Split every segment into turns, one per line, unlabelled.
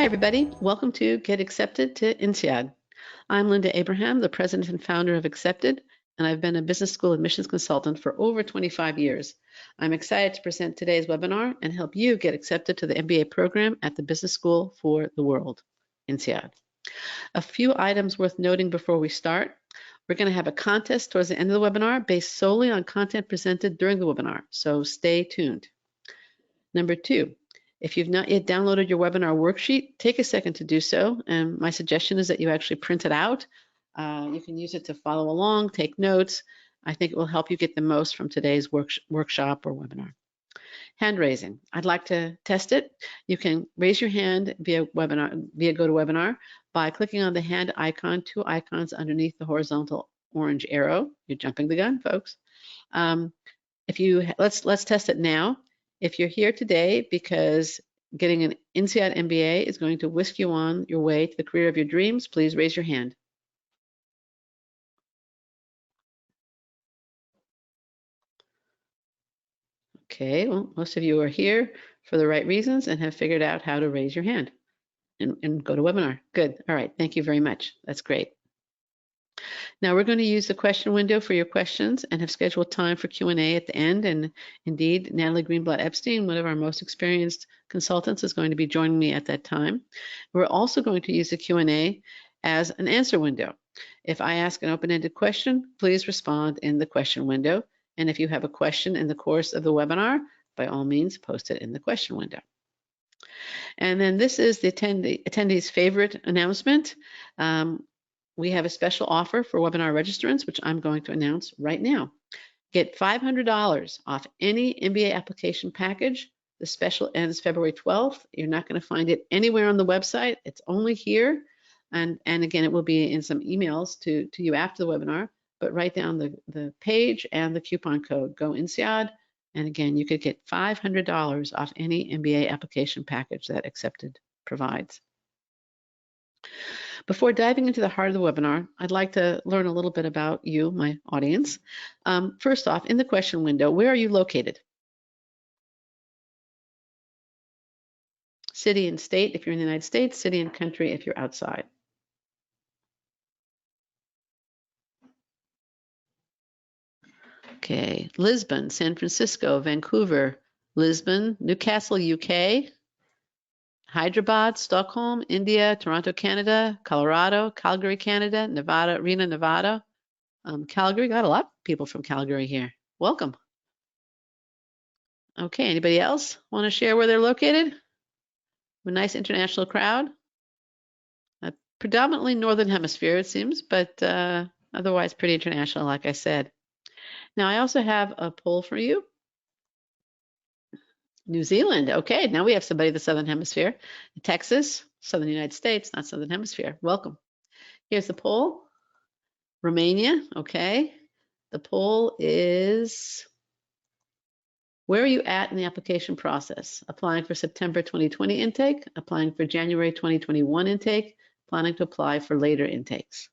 Hi, everybody. Welcome to Get Accepted to INSEAD. I'm Linda Abraham, the president and founder of Accepted, and I've been a business school admissions consultant for over 25 years. I'm excited to present today's webinar and help you get accepted to the MBA program at the Business School for the World, INSEAD. A few items worth noting before we start. We're going to have a contest towards the end of the webinar based solely on content presented during the webinar, so stay tuned. Number two, if you've not yet downloaded your webinar worksheet, take a second to do so. And my suggestion is that you actually print it out. You can use it to follow along, take notes. I think it will help you get the most from today's workshop or webinar. Hand raising. I'd like to test it. You can raise your hand via GoToWebinar by clicking on the hand icon, two icons underneath the horizontal orange arrow. You're jumping the gun, folks. Let's test it now. If you're here today because getting an INSEAD MBA is going to whisk you on your way to the career of your dreams, please raise your hand. Okay, well, most of you are here for the right reasons and have figured out how to raise your hand and go to webinar. Good. All right. Thank you very much. That's great. Now we're going to use the question window for your questions and have scheduled time for Q&A at the end. And indeed, Natalie Greenblatt-Epstein, one of our most experienced consultants, is going to be joining me at that time. We're also going to use the Q&A as an answer window. If I ask an open-ended question, please respond in the question window. And if you have a question in the course of the webinar, by all means, post it in the question window. And then this is the attendee's favorite announcement. We have a special offer for webinar registrants, which I'm going to announce right now. Get $500 off any MBA application package. The special ends February 12th. You're not going to find it anywhere on the website. It's only here. And again, it will be in some emails to you after the webinar, but write down the page and the coupon code, Go INSEAD. And again, you could get $500 off any MBA application package that Accepted provides. Before diving into the heart of the webinar, I'd like to learn a little bit about you, my audience. First off, in the question window, where are you located? City and state if you're in the United States, city and country if you're outside. Okay, Lisbon, San Francisco, Vancouver, Lisbon, Newcastle, UK, Hyderabad, Stockholm, India, Toronto, Canada, Colorado, Calgary, Canada, Nevada, Reno, Nevada. Calgary, got a lot of people from Calgary here. Welcome. Okay, anybody else want to share where they're located? A nice international crowd. Predominantly Northern Hemisphere, it seems, but otherwise pretty international, like I said. Now, I also have a poll for you. New Zealand. Okay, now we have somebody in the Southern Hemisphere. Texas, Southern United States, not Southern Hemisphere. Welcome. Here's the poll. Romania. Okay. The poll is, where are you at in the application process? Applying for September 2020 intake, applying for January 2021 intake, planning to apply for later intakes.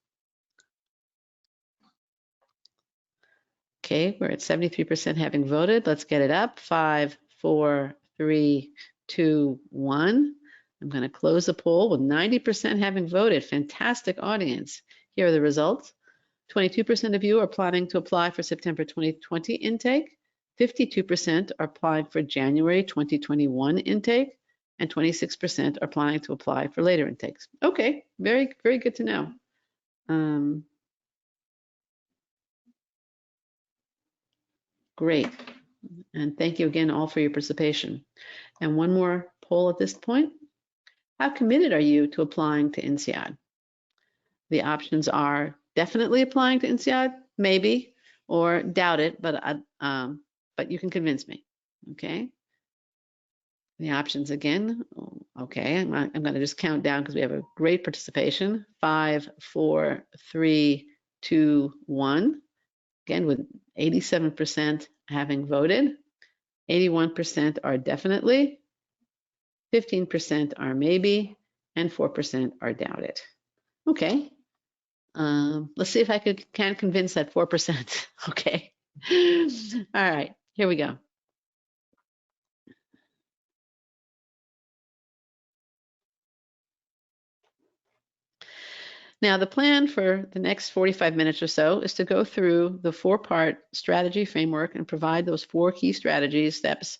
Okay, we're at 73% having voted. Let's get it up. 5, 4, 3, 2, 1. I'm going to close the poll with 90% having voted. Fantastic audience. Here are the results. 22% of you are planning to apply for September 2020 intake. 52% are applying for January 2021 intake. And 26% are planning to apply for later intakes. Okay, very, very good to know. Great. And thank you again all for your participation. And one more poll at this point. How committed are you to applying to INSEAD? The options are definitely applying to INSEAD, maybe, or doubt it, but you can convince me, okay? The options again, okay, I'm going to just count down because we have a great participation. 5, 4, 3, 2, 1. Again, with 87% having voted, 81% are definitely, 15% are maybe, and 4% are doubt it. Okay, let's see if I can convince that 4%. Okay, all right, here we go. Now, the plan for the next 45 minutes or so is to go through the 4-part strategy framework and provide those 4 key strategy steps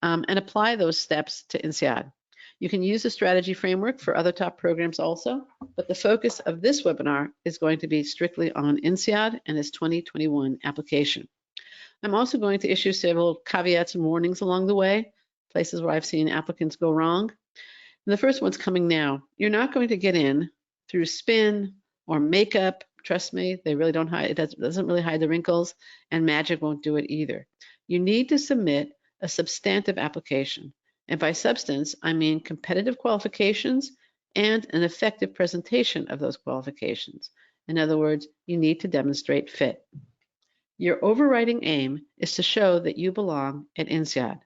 and apply those steps to INSEAD. You can use the strategy framework for other top programs also, but the focus of this webinar is going to be strictly on INSEAD and its 2021 application. I'm also going to issue several caveats and warnings along the way, places where I've seen applicants go wrong. And the first one's coming now. You're not going to get in through spin or makeup. Trust me, they really don't hide, it doesn't really hide the wrinkles, and magic won't do it either. You need to submit a substantive application. And by substance, I mean competitive qualifications and an effective presentation of those qualifications. In other words, you need to demonstrate fit. Your overriding aim is to show that you belong at INSEAD.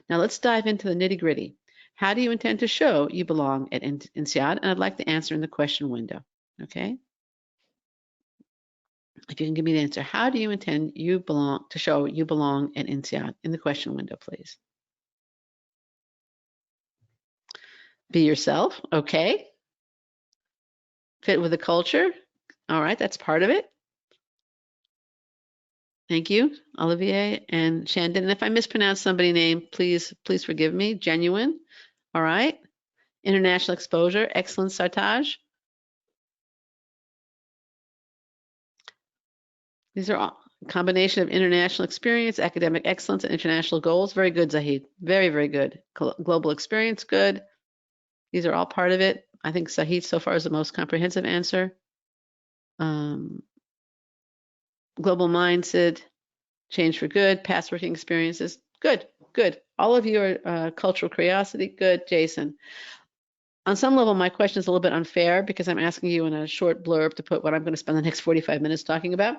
Now let's dive into the nitty-gritty. How do you intend to show you belong at INSEAD? And I'd like to answer in the question window, okay? If you can give me the answer, how do you intend to show you belong at INSEAD in the question window, please? Be yourself, okay. Fit with the culture, all right, that's part of it. Thank you, Olivier and Shandon. And if I mispronounce somebody's name, please forgive me. Genuine, all right. International exposure, excellent, Sartaj. These are all a combination of international experience, academic excellence, and international goals. Very good, Zahid. Very, very good. Global experience, good. These are all part of it. I think Zahid so far is the most comprehensive answer. Global mindset, change for good, past working experiences, good, good. All of you are cultural curiosity, good, Jason. On some level, my question is a little bit unfair because I'm asking you in a short blurb to put what I'm going to spend the next 45 minutes talking about.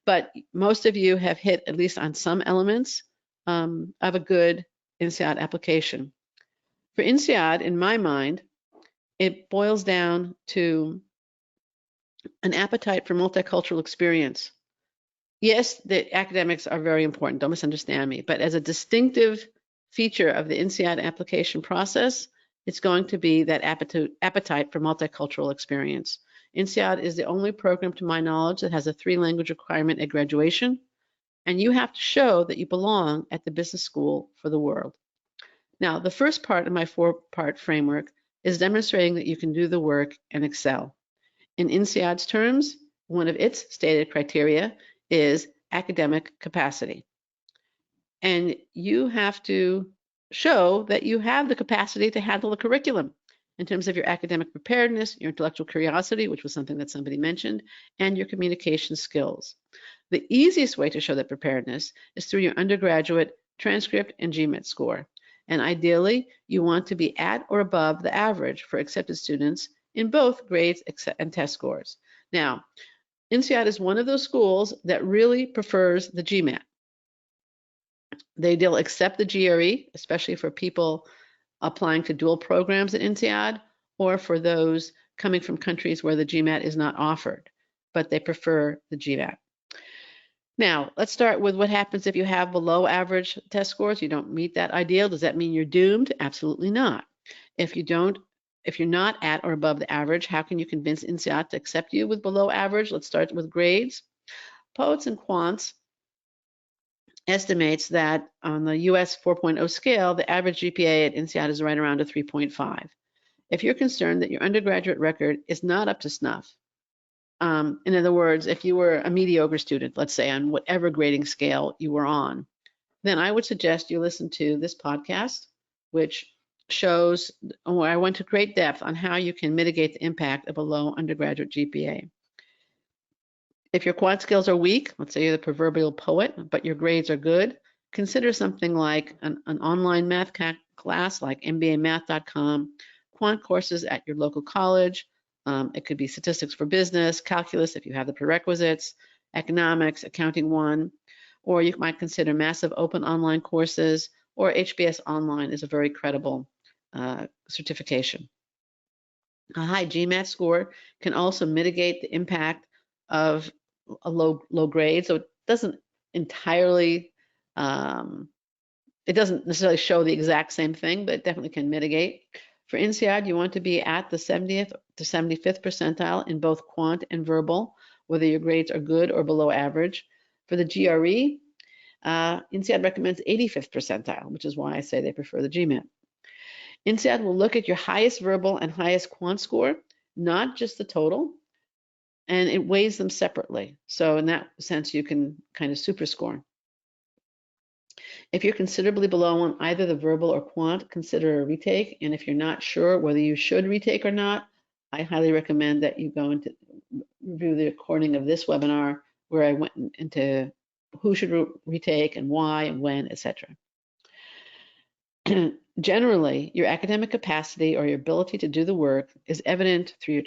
But most of you have hit at least on some elements of a good INSEAD application. For INSEAD, in my mind, it boils down to an appetite for multicultural experience. Yes, the academics are very important, don't misunderstand me, but as a distinctive feature of the INSEAD application process, it's going to be that appetite for multicultural experience. INSEAD is the only program, to my knowledge, that has a 3-language requirement at graduation, and you have to show that you belong at the business school for the world. Now, the first part of my 4-part framework is demonstrating that you can do the work and excel. In INSEAD's terms, one of its stated criteria is academic capacity. And you have to show that you have the capacity to handle the curriculum in terms of your academic preparedness, your intellectual curiosity, which was something that somebody mentioned, and your communication skills. The easiest way to show that preparedness is through your undergraduate transcript and GMAT score. And ideally, you want to be at or above the average for accepted students in both grades and test scores. Now, INSEAD is one of those schools that really prefers the GMAT. They'll accept the GRE, especially for people applying to dual programs at INSEAD or for those coming from countries where the GMAT is not offered, but they prefer the GMAT. Now, let's start with what happens if you have below average test scores. You don't meet that ideal. Does that mean you're doomed? Absolutely not. If you're not at or above the average, how can you convince INSEAD to accept you with below average? Let's start with grades. Poets and Quants estimates that on the US 4.0 scale, the average GPA at INSEAD is right around a 3.5. If you're concerned that your undergraduate record is not up to snuff, in other words, if you were a mediocre student, let's say on whatever grading scale you were on, then I would suggest you listen to this podcast, which shows where I went to great depth on how you can mitigate the impact of a low undergraduate GPA. If your quant skills are weak, let's say you're the proverbial poet, but your grades are good, consider something like an online math class like MBAmath.com, quant courses at your local college. It could be statistics for business, calculus if you have the prerequisites, economics, accounting 1, or you might consider massive open online courses, or HBS Online is a very credible certification. A high GMAT score can also mitigate the impact of a low grade, so it doesn't entirely, it doesn't necessarily show the exact same thing, but it definitely can mitigate. For INSEAD, you want to be at the 70th to 75th percentile in both quant and verbal, whether your grades are good or below average. For the GRE, INSEAD recommends 85th percentile, which is why I say they prefer the GMAT. INSEAD will look at your highest verbal and highest quant score, not just the total, and it weighs them separately. So in that sense, you can kind of super score. If you're considerably below on either the verbal or quant, consider a retake. And if you're not sure whether you should retake or not, I highly recommend that you go into review the recording of this webinar where I went into who should retake and why and when, etc. Generally, your academic capacity or your ability to do the work is evident through your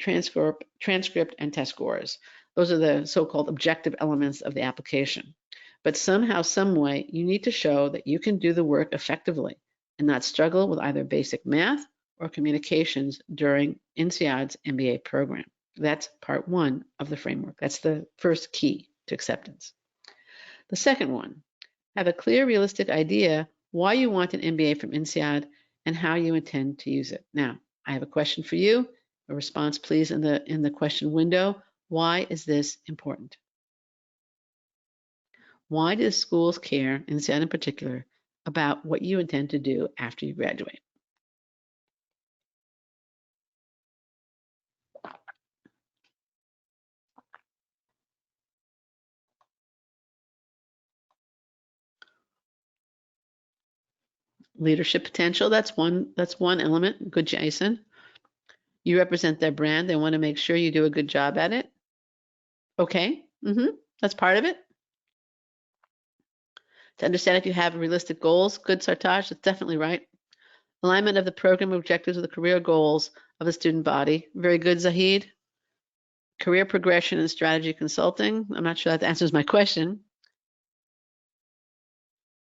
transcript and test scores. Those are the so-called objective elements of the application. But somehow, some way, you need to show that you can do the work effectively and not struggle with either basic math or communications during INSEAD's MBA program. That's part one of the framework. That's the first key to acceptance. The second one, have a clear, realistic idea why you want an MBA from INSEAD and how you intend to use it. Now, I have a question for you. A response, please, in the question window. Why is this important? Why do schools care, INSEAD in particular, about what you intend to do after you graduate? Leadership potential, that's one element. Good, Jason. You represent their brand. They want to make sure you do a good job at it. Okay, that's part of it. To understand if you have realistic goals. Good, Sartaj, that's definitely right. Alignment of the program objectives with the career goals of the student body. Very good, Zahid. Career progression and strategy consulting. I'm not sure that answers my question.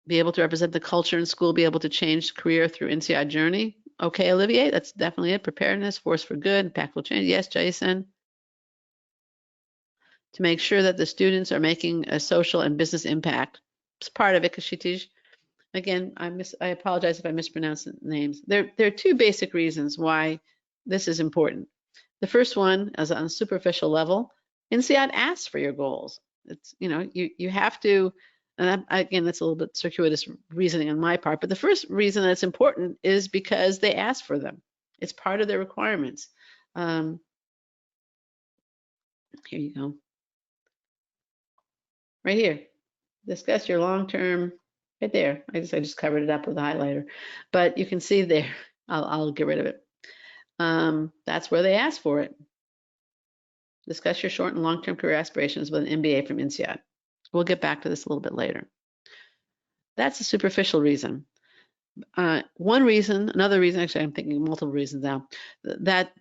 Be able to represent the culture in school, be able to change career through INSEAD journey. Okay, Olivier, that's definitely it. Preparedness, force for good, impactful change. Yes, Jason. To make sure that the students are making a social and business impact. It's part of it, Kashitish. Again, I apologize if I mispronounce the names. There are two basic reasons why this is important. The first one is on a superficial level. INSEAD asks for your goals. It's, you have to, and again, that's a little bit circuitous reasoning on my part, but the first reason that's important is because they ask for them. It's part of their requirements. Here you go. Right here. Discuss your long-term, right there. I just covered it up with a highlighter, but you can see there, I'll get rid of it. That's where they ask for it. Discuss your short and long-term career aspirations with an MBA from INSEAD. We'll get back to this a little bit later. That's a superficial reason. One reason, another reason, actually I'm thinking multiple reasons now, that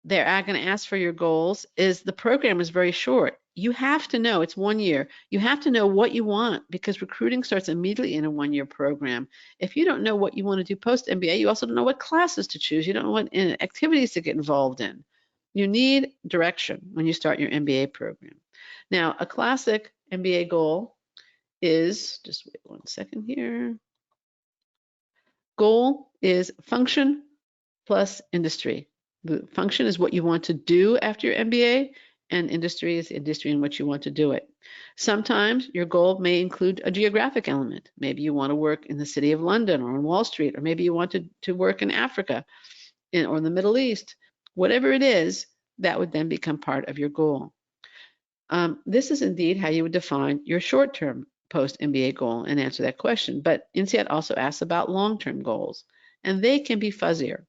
they're going to ask for your goals is the program is very short. You have to know, it's 1 year. You have to know what you want because recruiting starts immediately in a 1-year program. If you don't know what you want to do post-MBA, you also don't know what classes to choose. You don't know what activities to get involved in. You need direction when you start your MBA program. Now, a classic MBA goal is, just wait 1 second here. Goal is function plus industry. The function is what you want to do after your MBA, and industry is industry in which you want to do it. Sometimes your goal may include a geographic element. Maybe you want to work in the city of London or on Wall Street, or maybe you want to work in Africa or in the Middle East. Whatever it is, that would then become part of your goal. This is indeed how you would define your short-term post-MBA goal and answer that question. But INSEAD also asks about long-term goals, and they can be fuzzier.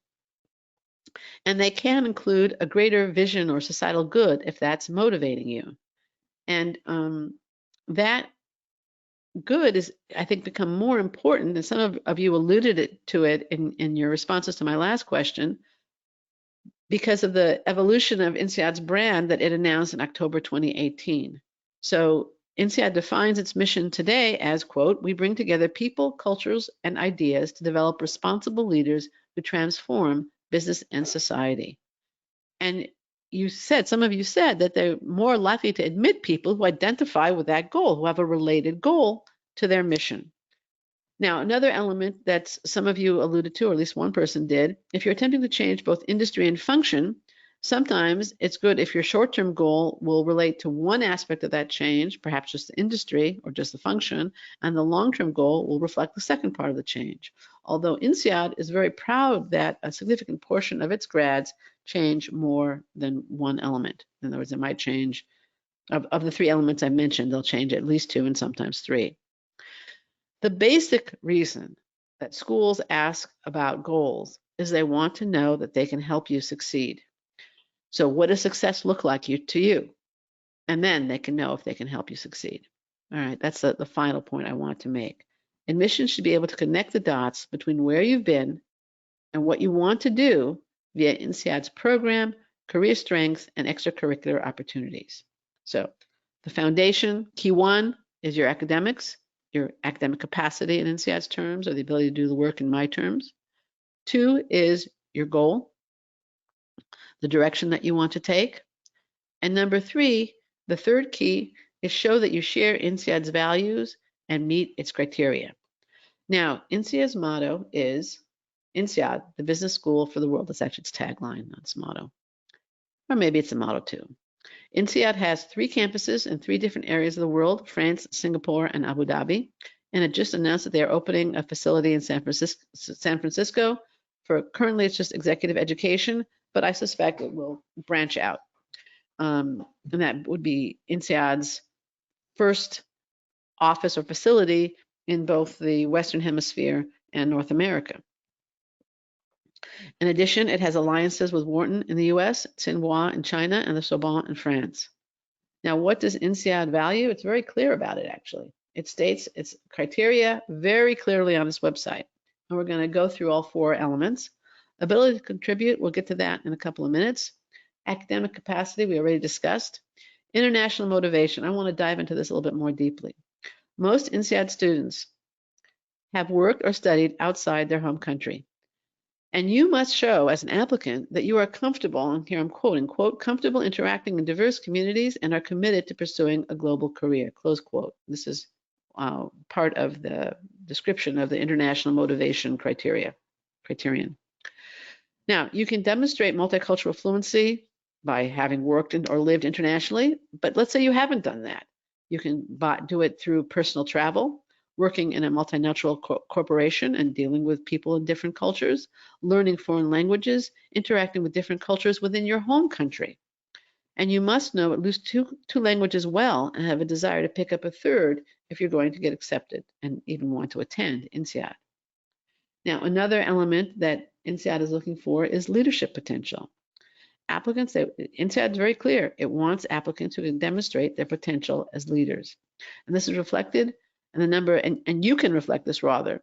And they can include a greater vision or societal good if that's motivating you. And that good is, I think, become more important, and some of you alluded to it in your responses to my last question, because of the evolution of INSEAD's brand that it announced in October 2018. So INSEAD defines its mission today as, quote, we bring together people, cultures, and ideas to develop responsible leaders who transform business and society. And some of you said that they're more likely to admit people who identify with that goal, who have a related goal to their mission. Now, another element that some of you alluded to, or at least one person did, if you're attempting to change both industry and function, sometimes it's good if your short-term goal will relate to one aspect of that change, perhaps just the industry or just the function, and the long-term goal will reflect the second part of the change. Although INSEAD is very proud that a significant portion of its grads change more than one element. In other words, they might change, of the 3 elements I mentioned, they'll change at least 2 and sometimes 3. The basic reason that schools ask about goals is they want to know that they can help you succeed. So what does success look like to you? And then they can know if they can help you succeed. All right, that's the final point I want to make. Admissions should be able to connect the dots between where you've been and what you want to do via INSEAD's program, career strengths, and extracurricular opportunities. So the foundation, key 1, is your academics, your academic capacity in INSEAD's terms, or the ability to do the work in my terms. 2 is your goal, the direction that you want to take. And number 3, the third key, is show that you share INSEAD's values and meet its criteria. Now, INSEAD's motto is INSEAD, the business school for the world. That's actually its tagline, not its motto. Or maybe it's a motto too. INSEAD has 3 campuses in 3 different areas of the world, France, Singapore, and Abu Dhabi. And it just announced that they are opening a facility in San Francisco. For currently, it's just executive education, but I suspect it will branch out. And that would be INSEAD's first office or facility in both the Western Hemisphere and North America. In addition, it has alliances with Wharton in the US, Tsinghua in China, and the Sorbonne in France. Now, what does INSEAD value? It's very clear about it, actually. It states its criteria very clearly on its website. And we're going to go through all 4 elements. Ability to contribute, we'll get to that in a couple of minutes. Academic capacity, we already discussed. International motivation, I want to dive into this a little bit more deeply. Most INSEAD students have worked or studied outside their home country. And you must show as an applicant that you are comfortable, and here I'm quoting, quote, comfortable interacting in diverse communities and are committed to pursuing a global career, close quote. This is part of the description of the International Motivation Criterion. Now, you can demonstrate multicultural fluency by having worked or lived internationally, but let's say you haven't done that. You can do it through personal travel, working in a multinational corporation and dealing with people in different cultures, learning foreign languages, interacting with different cultures within your home country. And you must know at least two languages well and have a desire to pick up a third if you're going to get accepted and even want to attend INSEAD. Now, another element that INSEAD is looking for is leadership potential. Applicants, INSEAD is very clear. It wants applicants who can demonstrate their potential as leaders. And this is reflected in the number, and you can reflect this rather,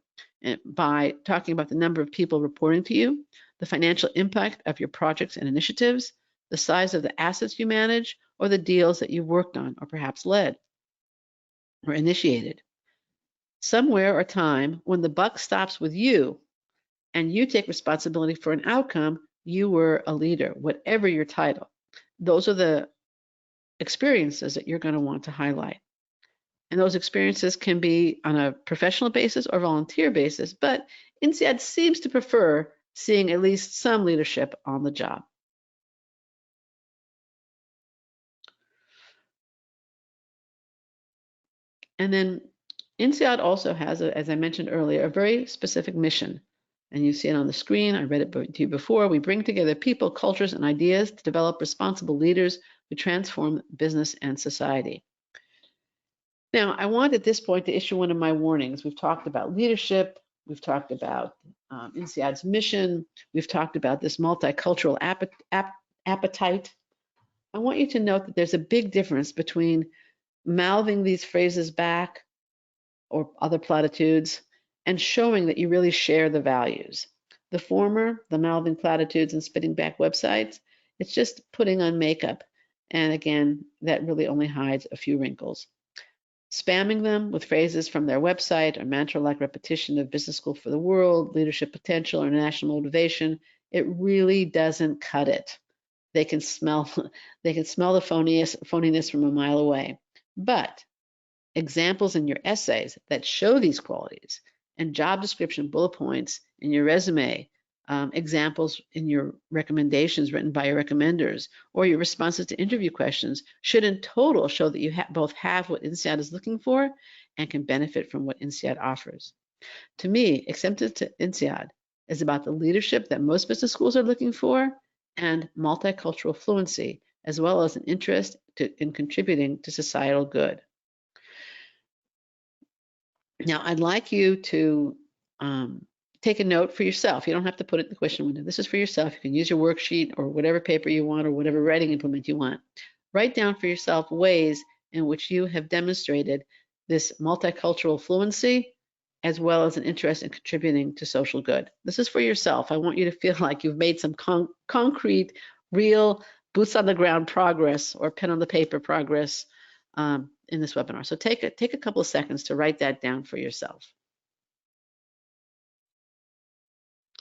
by talking about the number of people reporting to you, the financial impact of your projects and initiatives, the size of the assets you manage, or the deals that you've worked on or perhaps led or initiated. Somewhere or time when the buck stops with you and you take responsibility for an outcome, you were a leader, whatever your title. Those are the experiences that you're going to want to highlight. And those experiences can be on a professional basis or volunteer basis, but INSEAD seems to prefer seeing at least some leadership on the job. And then INSEAD also has, as I mentioned earlier, a very specific mission. And you see it on the screen. I read it to you before. We bring together people, cultures, and ideas to develop responsible leaders who transform business and society. Now, I want at this point to issue one of my warnings. We've talked about leadership. We've talked about INSEAD's mission. We've talked about this multicultural appetite. I want you to note that there's a big difference between mouthing these phrases back or other platitudes and showing that you really share the values. The former, the mouthing platitudes and spitting back websites, it's just putting on makeup. And again, that really only hides a few wrinkles. Spamming them with phrases from their website or mantra-like repetition of business school for the world, leadership potential, or national motivation, it really doesn't cut it. They can smell the phoniness from a mile away. But examples in your essays that show these qualities and job description bullet points in your resume, examples in your recommendations written by your recommenders, or your responses to interview questions should in total show that you both have what INSEAD is looking for and can benefit from what INSEAD offers. To me, acceptance to INSEAD is about the leadership that most business schools are looking for and multicultural fluency, as well as an interest in contributing to societal good. Now, I'd like you to take a note for yourself. You don't have to put it in the question window. This is for yourself. You can use your worksheet or whatever paper you want or whatever writing implement you want. Write down for yourself ways in which you have demonstrated this multicultural fluency as well as an interest in contributing to social good. This is for yourself. I want you to feel like you've made some concrete, real, boots on the ground progress or pen on the paper progress in this webinar. So take a couple of seconds to write that down for yourself.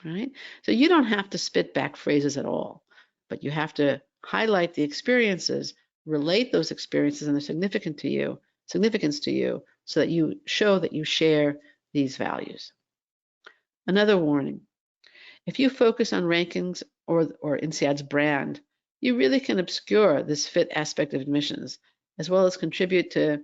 All right. So you don't have to spit back phrases at all, but you have to highlight the experiences, relate those experiences and their significance to you, so that you show that you share these values. Another warning: if you focus on rankings or INSEAD's brand, you really can obscure this fit aspect of admissions, as well as contribute to,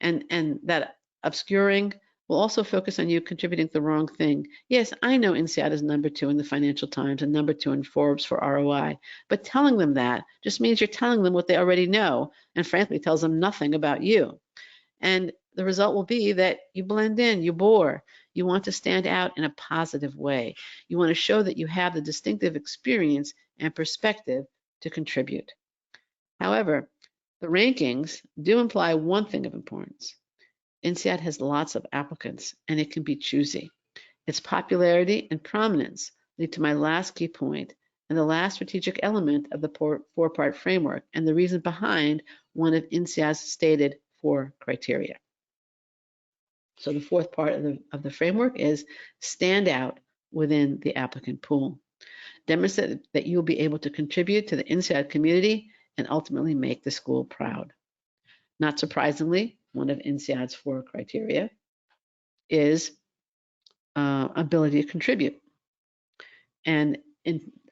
and that obscuring will also focus on you contributing to the wrong thing. Yes, I know INSEAD is #2 in the Financial Times and #2 in Forbes for ROI, but telling them that just means you're telling them what they already know, and frankly tells them nothing about you. And the result will be that you blend in, you bore. You want to stand out in a positive way. You want to show that you have the distinctive experience and perspective to contribute. However, the rankings do imply one thing of importance. INSEAD has lots of applicants, and it can be choosy. Its popularity and prominence lead to my last key point and the last strategic element of the four-part framework and the reason behind one of INSEAD's stated 4 criteria. So the fourth part of the framework is stand out within the applicant pool. Demonstrate that you will be able to contribute to the INSEAD community and ultimately make the school proud. Not surprisingly, one of INSEAD's 4 criteria is ability to contribute. And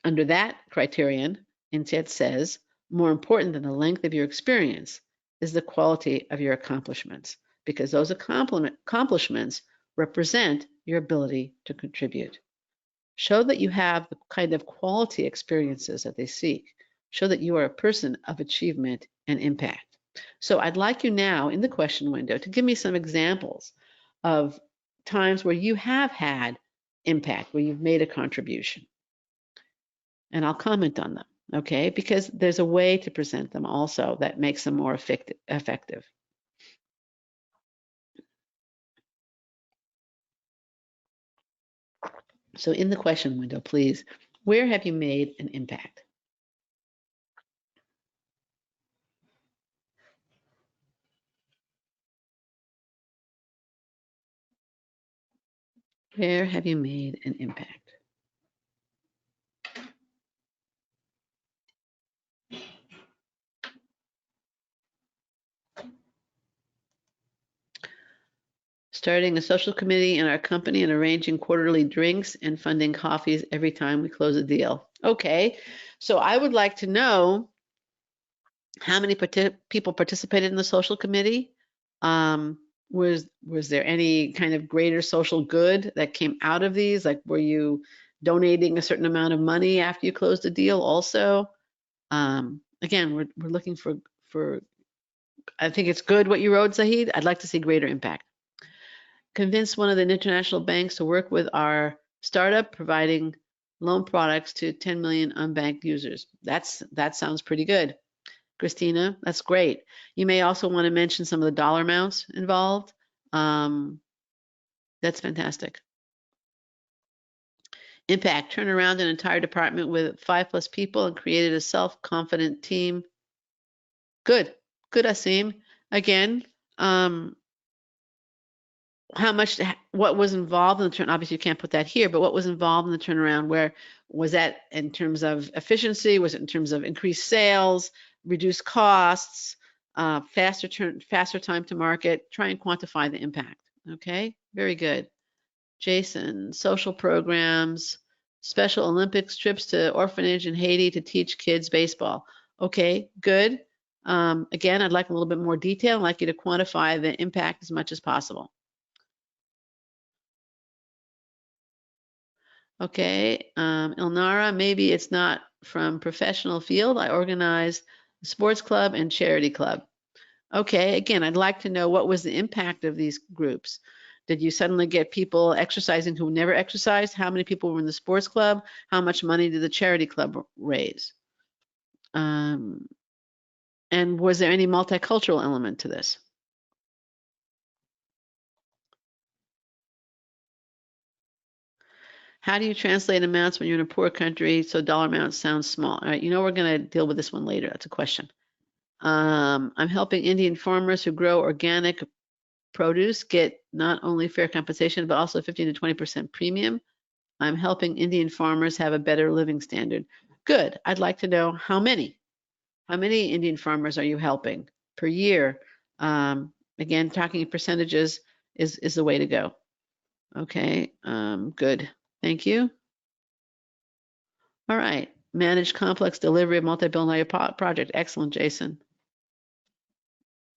under that criterion, INSEAD says, more important than the length of your experience is the quality of your accomplishments, because those accomplishments represent your ability to contribute. Show that you have the kind of quality experiences that they seek. Show that you are a person of achievement and impact. So I'd like you now in the question window to give me some examples of times where you have had impact, where you've made a contribution. And I'll comment on them, okay? Because there's a way to present them also that makes them more effective. So in the question window, please, where have you made an impact? Where have you made an impact? Starting a social committee in our company and arranging quarterly drinks and funding coffees every time we close a deal. Okay, so I would like to know how many people participated in the social committee. Was there any kind of greater social good that came out of these? Like, were you donating a certain amount of money after you closed a deal also? Again, we're looking for, I think it's good what you wrote, Zahid. I'd like to see greater impact. Convince one of the international banks to work with our startup, providing loan products to 10 million unbanked users. That sounds pretty good. Christina, that's great. You may also want to mention some of the dollar amounts involved. That's fantastic. Impact, turn around an entire department with 5+ people and created a self-confident team. Good, Asim. Again, what was involved in the turn? Obviously, you can't put that here, but what was involved in the turnaround? Where was that in terms of efficiency? Was it in terms of increased sales, reduced costs, faster time to market? Try and quantify the impact. Okay, very good. Jason, social programs, Special Olympics, trips to orphanage in Haiti to teach kids baseball. Okay, good. Again, I'd like a little bit more detail. I'd like you to quantify the impact as much as possible. Okay, Ilnara, maybe it's not from professional field. I organize a sports club and charity club. Okay, again, I'd like to know what was the impact of these groups. Did you suddenly get people exercising who never exercised? How many people were in the sports club? How much money did the charity club raise? And was there any multicultural element to this? How do you translate amounts when you're in a poor country so dollar amounts sound small? All right, you know we're going to deal with this one later. That's a question. I'm helping Indian farmers who grow organic produce get not only fair compensation, but also 15 to 20% premium. I'm helping Indian farmers have a better living standard. Good. I'd like to know how many. How many Indian farmers are you helping per year? Again, talking percentages is the way to go. Okay, good. Thank you. All right. Manage complex delivery of multi-billion project. Excellent, Jason.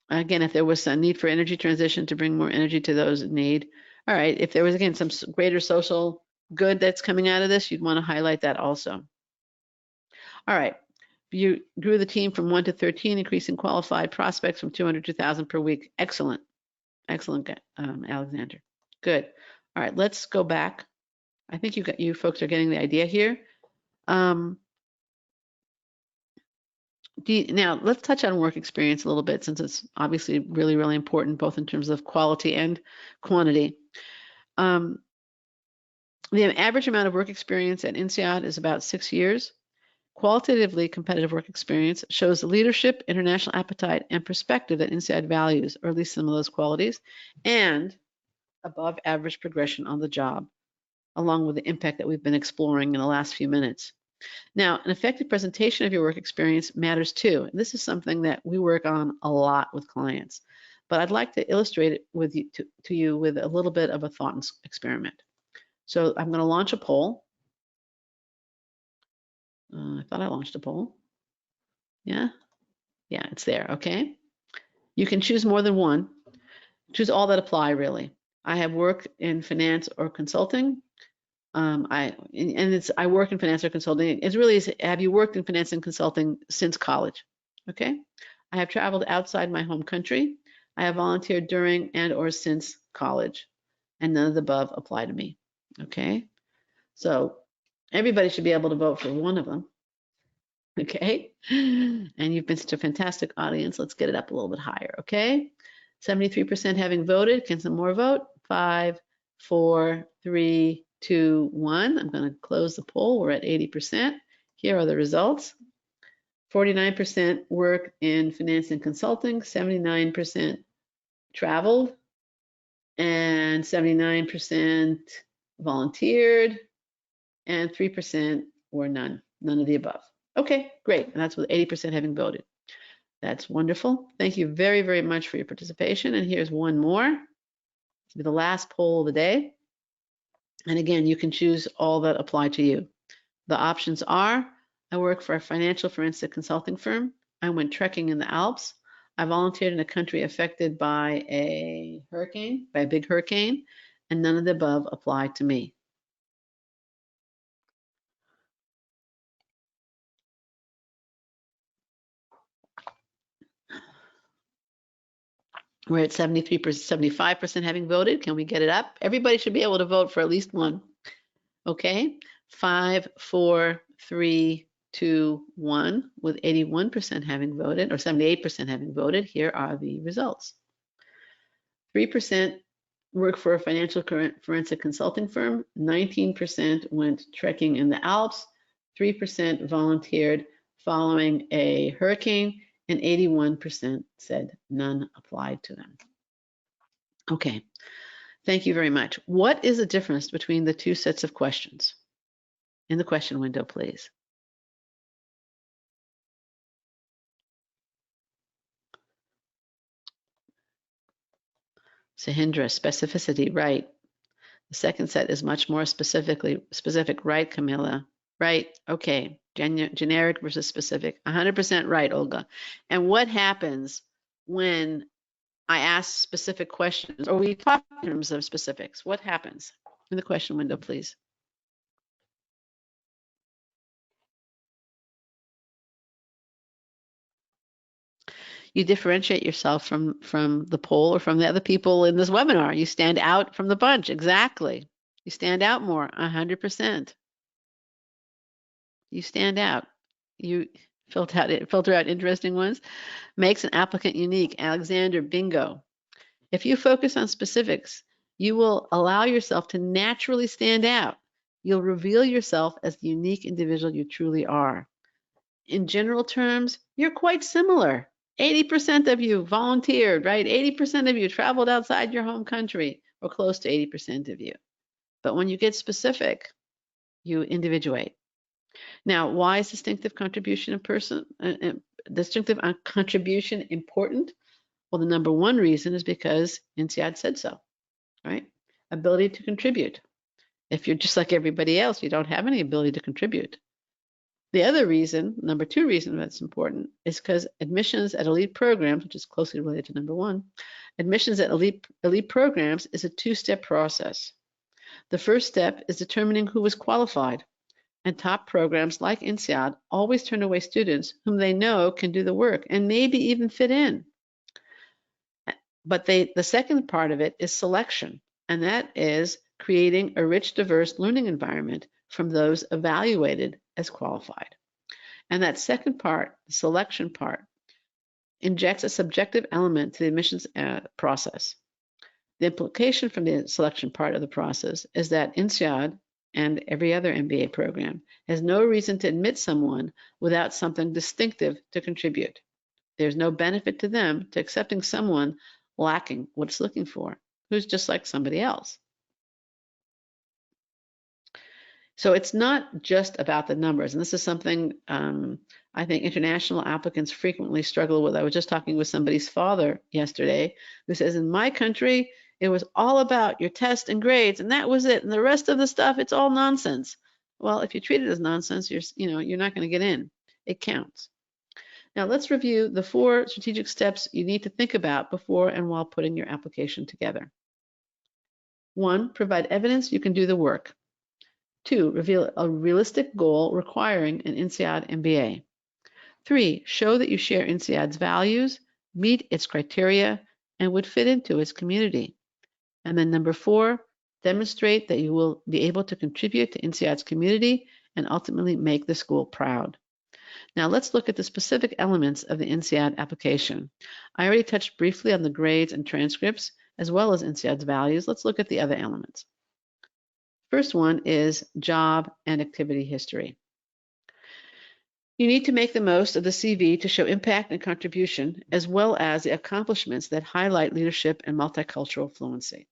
Again, if there was a need for energy transition to bring more energy to those in need. All right. If there was, again, some greater social good that's coming out of this, you'd want to highlight that also. All right. You grew the team from 1 to 13, increasing qualified prospects from 200 to 1,000 per week. Excellent. Excellent, Alexander. Good. All right. Let's go back. I think you folks are getting the idea here. Now, let's touch on work experience a little bit, since it's obviously really, really important, both in terms of quality and quantity. The average amount of work experience at INSEAD is about 6 years. Qualitatively competitive work experience shows the leadership, international appetite, and perspective that INSEAD values, or at least some of those qualities, and above average progression on the job, along with the impact that we've been exploring in the last few minutes. Now, an effective presentation of your work experience matters too. And this is something that we work on a lot with clients. But I'd like to illustrate it with you, to you with a little bit of a thought experiment. So I'm going to launch a poll. I thought I launched a poll. Yeah? Yeah, it's there. Okay. You can choose more than one. Choose all that apply, really. I have worked in finance or consulting. I work in finance or consulting. It's really, have you worked in finance and consulting since college? Okay. I have traveled outside my home country. I have volunteered during and or since college, and none of the above apply to me. Okay. So everybody should be able to vote for one of them. Okay. And you've been such a fantastic audience. Let's get it up a little bit higher. Okay. 73% having voted. Can some more vote? 5, 4, 3, 2, 1. I'm going to close the poll. We're at 80%. Here are the results. 49% work in finance and consulting, 79% traveled, and 79% volunteered, and 3% were none of the above. Okay, great. And that's with 80% having voted. That's wonderful. Thank you very, very much for your participation. And here's one more. This will be the last poll of the day. And again, you can choose all that apply to you. The options are: I work for a financial forensic consulting firm. I went trekking in the Alps. I volunteered in a country affected by a big hurricane, and none of the above apply to me. We're at 73%, 75% having voted. Can we get it up? Everybody should be able to vote for at least one. Okay, 5, 4, 3, 2, 1, with 81% having voted, or 78% having voted. Here are the results. 3% work for a financial forensic consulting firm. 19% went trekking in the Alps. 3% volunteered following a hurricane, and 81% said none applied to them. Okay, thank you very much. What is the difference between the two sets of questions? In the question window, please. Sahindra, specificity, right. The second set is much more specific, right, Camilla? Right, okay. Generic versus specific. 100% right, Olga. And what happens when I ask specific questions, or we talk in terms of specifics? What happens? In the question window, please. You differentiate yourself from the poll or from the other people in this webinar. You stand out from the bunch. Exactly. You stand out more. 100%. You stand out. You filter out interesting ones. Makes an applicant unique. Alexander, bingo. If you focus on specifics, you will allow yourself to naturally stand out. You'll reveal yourself as the unique individual you truly are. In general terms, you're quite similar. 80% of you volunteered, right? 80% of you traveled outside your home country, or close to 80% of you. But when you get specific, you individuate. Now, why is distinctive contribution important? Well, the number one reason is because INSEAD said so, right? Ability to contribute. If you're just like everybody else, you don't have any ability to contribute. The other reason, number two reason that's important, is because admissions at elite programs, which is closely related to number one, admissions at elite programs is a two-step process. The first step is determining who is qualified, and top programs like INSEAD always turn away students whom they know can do the work and maybe even fit in. But the second part of it is selection, and that is creating a rich, diverse learning environment from those evaluated as qualified. And that second part, the selection part, injects a subjective element to the admissions process. The implication from the selection part of the process is that INSEAD and every other MBA program has no reason to admit someone without something distinctive to contribute. There's no benefit to them to accepting someone lacking what it's looking for, who's just like somebody else. So it's not just about the numbers, and this is something I think international applicants frequently struggle with. I was just talking with somebody's father yesterday who says, in my country, it was all about your test and grades, and that was it, and the rest of the stuff, it's all nonsense. Well, if you treat it as nonsense, you're not going to get in. It counts. Now let's review the 4 strategic steps you need to think about before and while putting your application together. 1, provide evidence you can do the work. 2, reveal a realistic goal requiring an INSEAD MBA. 3, show that you share INSEAD's values, meet its criteria, and would fit into its community. And then number 4, demonstrate that you will be able to contribute to INSEAD's community and ultimately make the school proud. Now let's look at the specific elements of the INSEAD application. I already touched briefly on the grades and transcripts, as well as INSEAD's values. Let's look at the other elements. First one is job and activity history. You need to make the most of the CV to show impact and contribution, as well as the accomplishments that highlight leadership and multicultural fluency.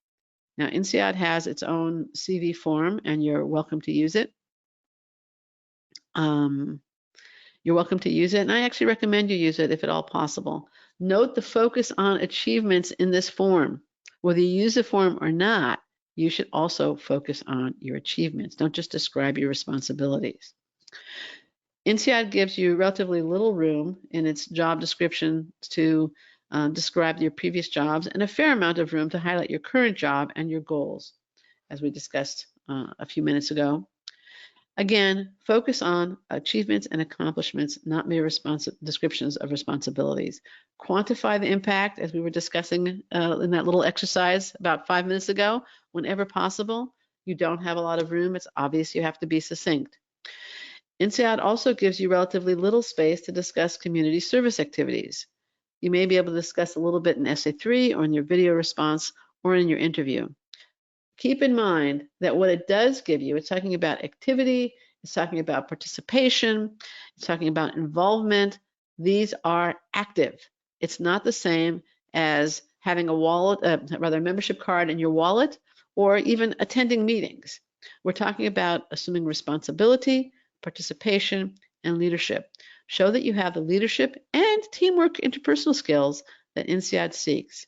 Now, INSEAD has its own CV form, and you're welcome to use it. You're welcome to use it, and I actually recommend you use it if at all possible. Note the focus on achievements in this form. Whether you use the form or not, you should also focus on your achievements. Don't just describe your responsibilities. INSEAD gives you relatively little room in its job description to describe your previous jobs, and a fair amount of room to highlight your current job and your goals, as we discussed a few minutes ago. Again, focus on achievements and accomplishments, not mere descriptions of responsibilities. Quantify the impact, as we were discussing in that little exercise about 5 minutes ago, whenever possible. You don't have a lot of room. It's obvious you have to be succinct. INSEAD also gives you relatively little space to discuss community service activities. You may be able to discuss a little bit in Essay 3 or in your video response or in your interview. Keep in mind that what it does give you, it's talking about activity, it's talking about participation, it's talking about involvement. These are active. It's not the same as having a wallet, rather a membership card in your wallet, or even attending meetings. We're talking about assuming responsibility, participation, and leadership. Show that you have the leadership and teamwork interpersonal skills that INSEAD seeks.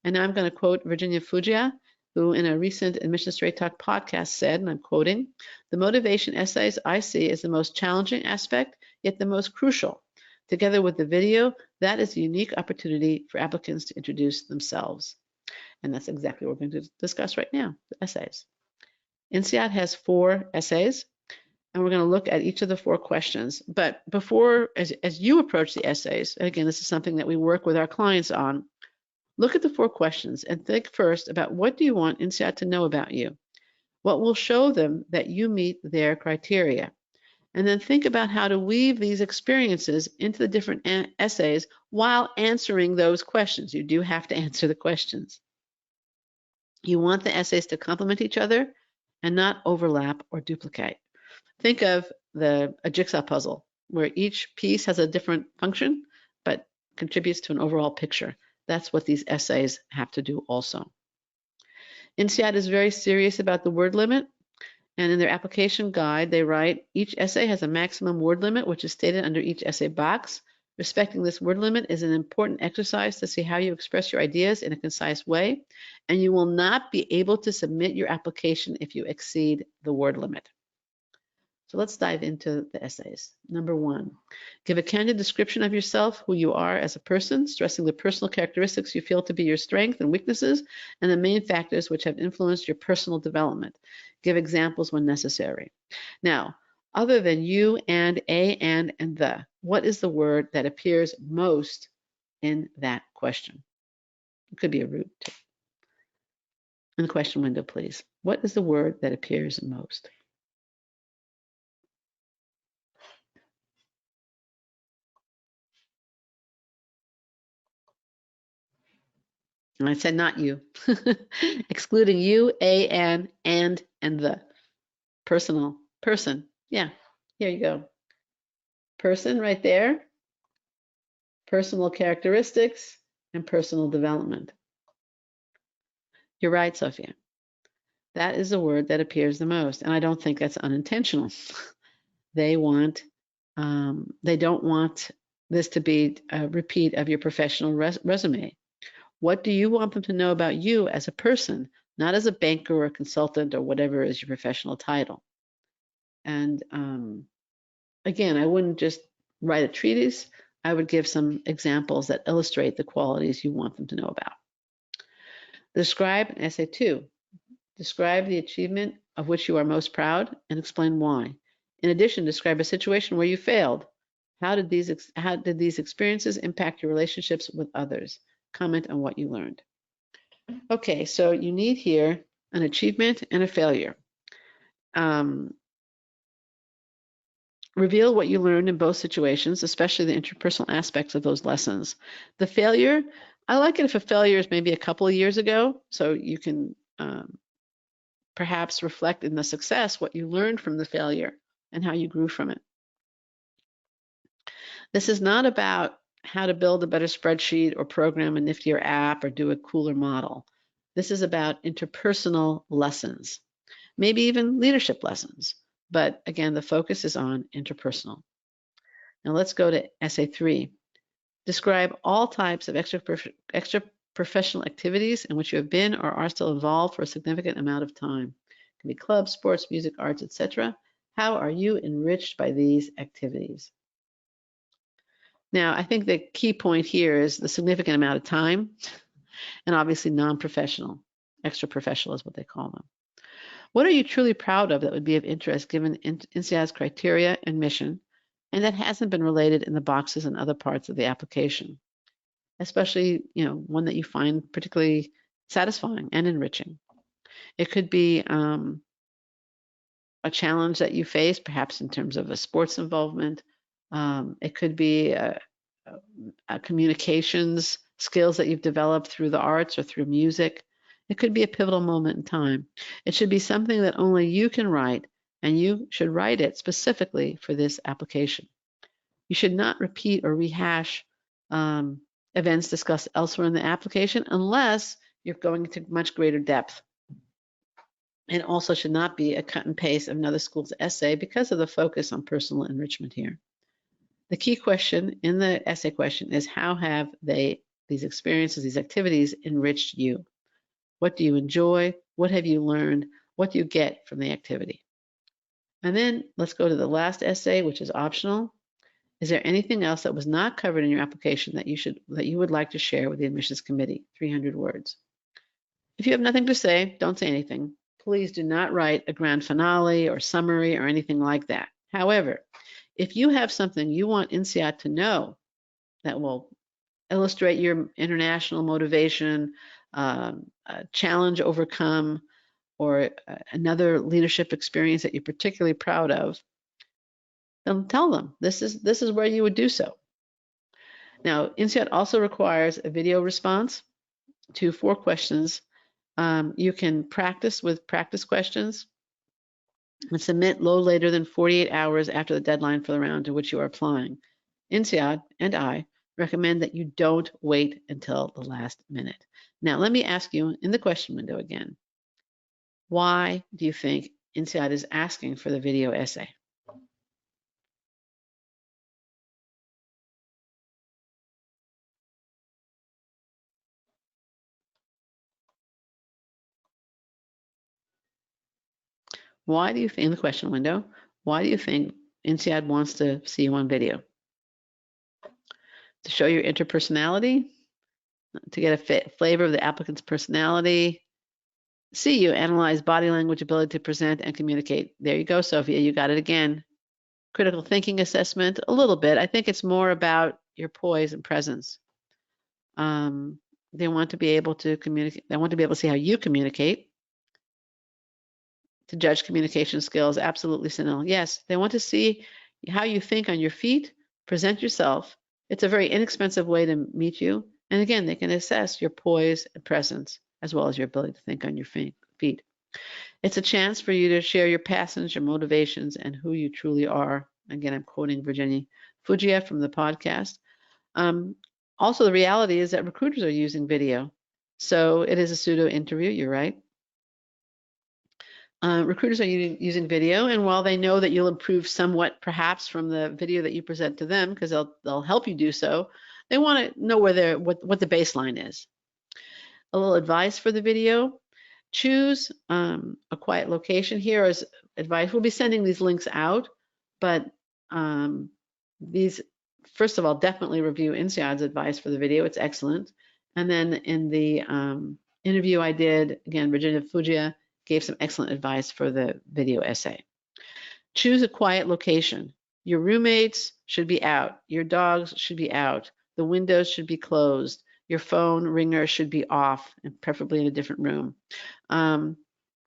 And now I'm going to quote Virginia Fugia. who in a recent Admission Straight Talk podcast said, and I'm quoting, "The motivation essays I see as the most challenging aspect, yet the most crucial. Together with the video, that is a unique opportunity for applicants to introduce themselves." And that's exactly what we're going to discuss right now, the essays. INSEAD has 4 essays, and we're going to look at each of the 4 questions. But before, as you approach the essays, and again, this is something that we work with our clients on, look at the 4 questions and think first about what do you want INSEAD to know about you? What will show them that you meet their criteria? And then think about how to weave these experiences into the different essays while answering those questions. You do have to answer the questions. You want the essays to complement each other and not overlap or duplicate. Think of a jigsaw puzzle where each piece has a different function but contributes to an overall picture. That's what these essays have to do also. INSEAD is very serious about the word limit, and in their application guide, they write, each essay has a maximum word limit, which is stated under each essay box. Respecting this word limit is an important exercise to see how you express your ideas in a concise way, and you will not be able to submit your application if you exceed the word limit. So let's dive into the essays. Number 1, give a candid description of yourself, who you are as a person, stressing the personal characteristics you feel to be your strengths and weaknesses, and the main factors which have influenced your personal development. Give examples when necessary. Now, other than you, and, a, and the, what is the word that appears most in that question? It could be a root. In the question window, please. What is the word that appears most? And I said not you. Excluding you, a, and the. Personal. Person. Yeah, here you go. Person right there. Personal characteristics and personal development. You're right, Sophia. That is the word that appears the most, and I don't think that's unintentional. They don't want this to be a repeat of your professional resume. What do you want them to know about you as a person, not as a banker or a consultant or whatever is your professional title? And again, I wouldn't just write a treatise. I would give some examples that illustrate the qualities you want them to know about. Describe, essay 2. Describe the achievement of which you are most proud and explain why. In addition, describe a situation where you failed. How did these experiences impact your relationships with others? Comment on what you learned. Okay, so you need here an achievement and a failure. Reveal what you learned in both situations, especially the interpersonal aspects of those lessons. The failure, I like it if a failure is maybe a couple of years ago, so you can perhaps reflect in the success what you learned from the failure and how you grew from it. This is not about how to build a better spreadsheet or program a niftier app or do a cooler model. This is about interpersonal lessons, maybe even leadership lessons. But again, the focus is on interpersonal. Now let's go to essay 3. Describe all types of extra professional activities in which you have been or are still involved for a significant amount of time. It can be clubs, sports, music, arts, etc. How are you enriched by these activities? Now, I think the key point here is the significant amount of time, and obviously non-professional. Extra professional is what they call them. What are you truly proud of that would be of interest given INSEAD's criteria and mission, and that hasn't been related in the boxes and other parts of the application? Especially, one that you find particularly satisfying and enriching. It could be a challenge that you face, perhaps in terms of a sports involvement. It could be a communications skills that you've developed through the arts or through music. It could be a pivotal moment in time. It should be something that only you can write, and you should write it specifically for this application. You should not repeat or rehash events discussed elsewhere in the application unless you're going into much greater depth. And also should not be a cut and paste of another school's essay because of the focus on personal enrichment here. The key question in the essay question is, how have these experiences, these activities enriched you? What do you enjoy? What have you learned? What do you get from the activity? And then let's go to the last essay, which is optional. Is there anything else that was not covered in your application that you would like to share with the admissions committee? 300 words. If you have nothing to say, don't say anything. Please do not write a grand finale or summary or anything like that. However, if you have something you want INSEAD to know that will illustrate your international motivation, challenge overcome, or another leadership experience that you're particularly proud of, then tell them this is where you would do so. Now, INSEAD also requires a video response to 4 questions. You can practice with practice questions and submit no later than 48 hours after the deadline for the round to which you are applying. INSEAD and I recommend that you don't wait until the last minute. Now, let me ask you in the question window again, why do you think INSEAD is asking for the video essay? Why do you think, in the question window, why do you think INSEAD wants to see you on video? To show your interpersonality, to get a flavor of the applicant's personality, see you analyze body language, ability to present and communicate. There you go, Sophia, you got it again. Critical thinking assessment, a little bit. I think it's more about your poise and presence. They want to be able to communicate. They want to be able to see how you communicate. To judge communication skills, absolutely, Sunil. Yes, they want to see how you think on your feet, present yourself. It's a very inexpensive way to meet you. And again, they can assess your poise and presence as well as your ability to think on your feet. It's a chance for you to share your passions, your motivations, and who you truly are. Again, I'm quoting Virginia Fugia from the podcast. Also, the reality is that recruiters are using video. So it is a pseudo interview, you're right. Recruiters are using video, and while they know that you'll improve somewhat perhaps from the video that you present to them, because they'll help you do so, they want to know what the baseline is. A little advice for the video: choose a quiet location. Here is advice. We'll be sending these links out, but these, first of all, definitely review INSEAD's advice for the video. It's excellent. And then in the interview I did, again, Virginia Fugia gave some excellent advice for the video essay. Choose a quiet location. Your roommates should be out. Your dogs should be out. The windows should be closed. Your phone ringer should be off, and preferably in a different room.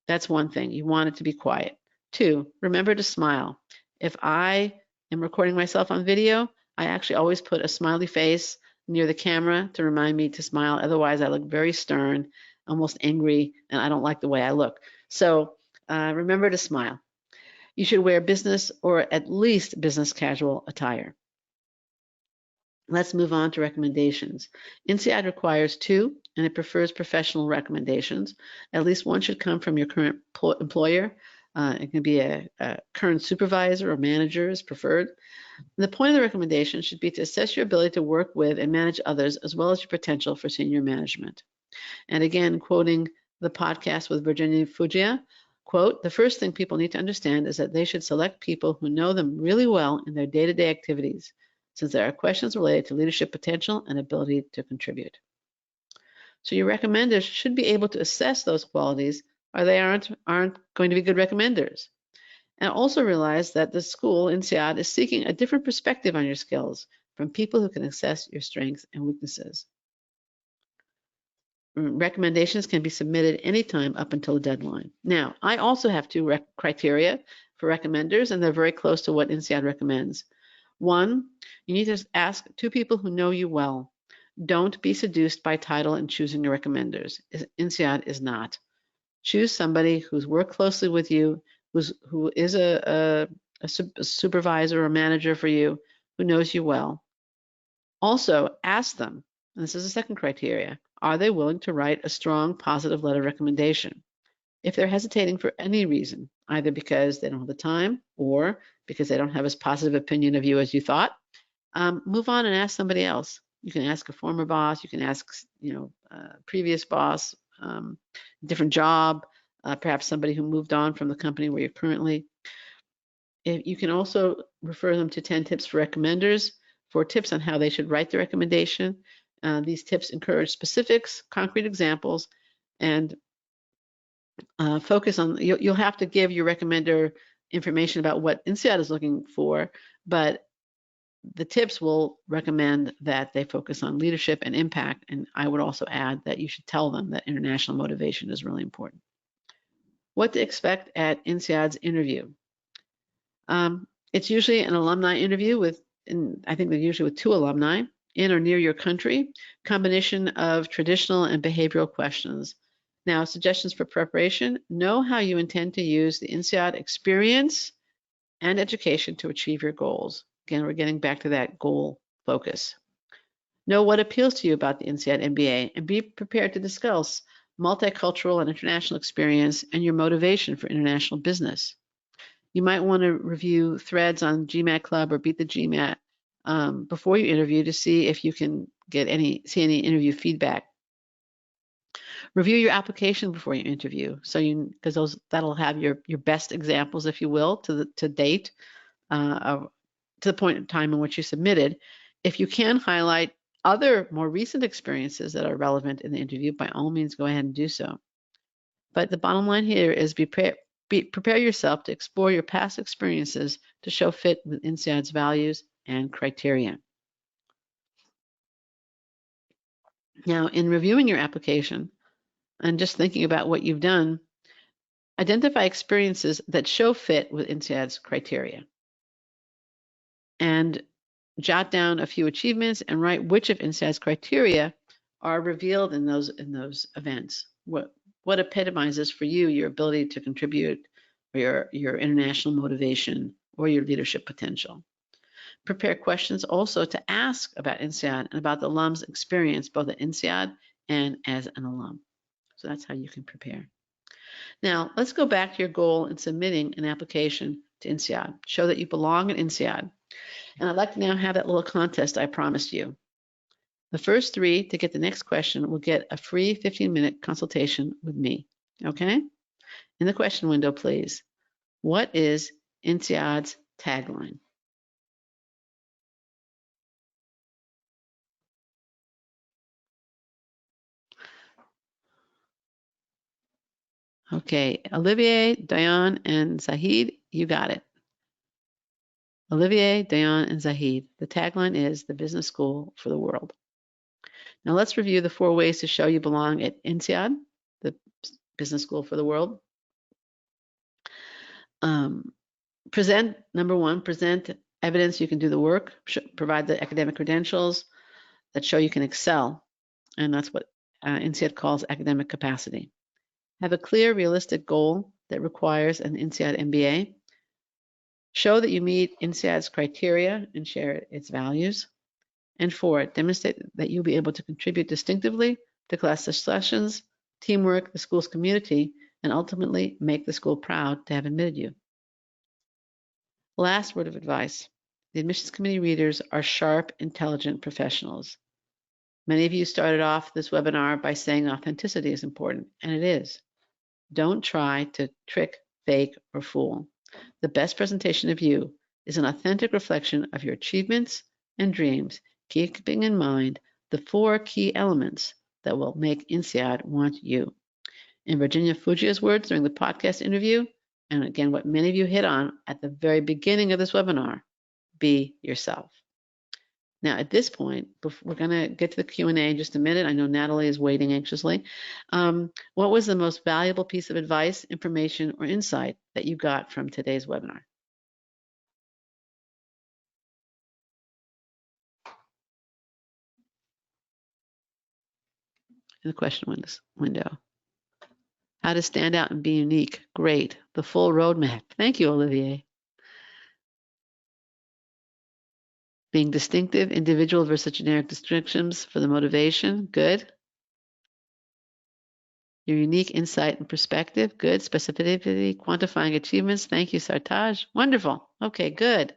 That's one thing. You want it to be quiet. 2, remember to smile. If I am recording myself on video, I actually always put a smiley face near the camera to remind me to smile. Otherwise, I look very stern, almost angry, and I don't like the way I look. So remember to smile. You should wear business or at least business casual attire. Let's move on to recommendations. INSEAD requires 2, and it prefers professional recommendations. At least 1 should come from your current employer. It can be a current supervisor or manager is preferred. And the point of the recommendation should be to assess your ability to work with and manage others, as well as your potential for senior management. And again, quoting the podcast with Virginia Fugia, quote, the first thing people need to understand is that they should select people who know them really well in their day-to-day activities, since there are questions related to leadership potential and ability to contribute. So your recommenders should be able to assess those qualities, or they aren't going to be good recommenders. And also realize that the school, INSEAD, is seeking a different perspective on your skills from people who can assess your strengths and weaknesses. Recommendations can be submitted anytime up until the deadline. Now, I also have 2 criteria for recommenders, and they're very close to what INSEAD recommends. 1, you need to ask 2 people who know you well. Don't be seduced by title in choosing your recommenders. INSEAD is not. Choose somebody who's worked closely with you, who is a supervisor or manager for you, who knows you well. Also, ask them, and this is the second criteria, are they willing to write a strong, positive letter of recommendation? If they're hesitating for any reason, either because they don't have the time or because they don't have as positive opinion of you as you thought, move on and ask somebody else. You can ask a former boss, you can ask, previous boss, different job, perhaps somebody who moved on from the company where you're currently. You can also refer them to 10 tips for recommenders for tips on how they should write the recommendation. These tips encourage specifics, concrete examples, and focus on, you'll have to give your recommender information about what INSEAD is looking for, but the tips will recommend that they focus on leadership and impact. And I would also add that you should tell them that international motivation is really important. What to expect at INSEAD's interview. It's usually an alumni interview I think they're usually with 2 alumni in or near your country, combination of traditional and behavioral questions. Now, suggestions for preparation: know how you intend to use the INSEAD experience and education to achieve your goals. Again, we're getting back to that goal focus. Know what appeals to you about the INSEAD MBA and be prepared to discuss multicultural and international experience and your motivation for international business. You might want to review threads on GMAT Club or Beat the GMAT before you interview to see if you can get see any interview feedback. Review your application before you interview, because that'll have your best examples, if you will, to date, to the point in time in which you submitted. If you can highlight other more recent experiences that are relevant in the interview, by all means, go ahead and do so. But the bottom line here is prepare yourself to explore your past experiences to show fit with INSEAD's values and criteria. Now, in reviewing your application and just thinking about what you've done, identify experiences that show fit with INSEAD's criteria. And jot down a few achievements and write which of INSEAD's criteria are revealed in those events. What epitomizes for you your ability to contribute, or your international motivation, or your leadership potential. Prepare questions also to ask about INSEAD and about the alum's experience, both at INSEAD and as an alum. So that's how you can prepare. Now, let's go back to your goal in submitting an application to INSEAD. Show that you belong at INSEAD. And I'd like to now have that little contest I promised you. The first 3 to get the next question will get a free 15-minute consultation with me, okay? In the question window, please. What is INSEAD's tagline? Okay, Olivier, Diane, and Zahid, you got it. Olivier, Diane, and Zahid. The tagline is the business school for the world. Now let's review the 4 ways to show you belong at INSEAD, the business school for the world. Number 1, present evidence you can do the work, provide the academic credentials that show you can excel. And that's what INSEAD calls academic capacity. Have a clear, realistic goal that requires an INSEAD MBA. Show that you meet INSEAD's criteria and share its values. And 4, demonstrate that you'll be able to contribute distinctively to class discussions, teamwork, the school's community, and ultimately make the school proud to have admitted you. Last word of advice. The admissions committee readers are sharp, intelligent professionals. Many of you started off this webinar by saying authenticity is important, and it is. Don't try to trick, fake, or fool. The best presentation of you is an authentic reflection of your achievements and dreams, keeping in mind the 4 key elements that will make INSEAD want you. In Virginia Fujia's words during the podcast interview, and again, what many of you hit on at the very beginning of this webinar, be yourself. Now, at this point, we're going to get to the Q&A in just a minute. I know Natalie is waiting anxiously. What was the most valuable piece of advice, information, or insight that you got from today's webinar? In the question window. How to stand out and be unique. Great. The full roadmap. Thank you, Olivier. Being distinctive, individual versus generic distinctions for the motivation. Good. Your unique insight and perspective. Good. Specificity, quantifying achievements. Thank you, Sartaj. Wonderful. Okay, good.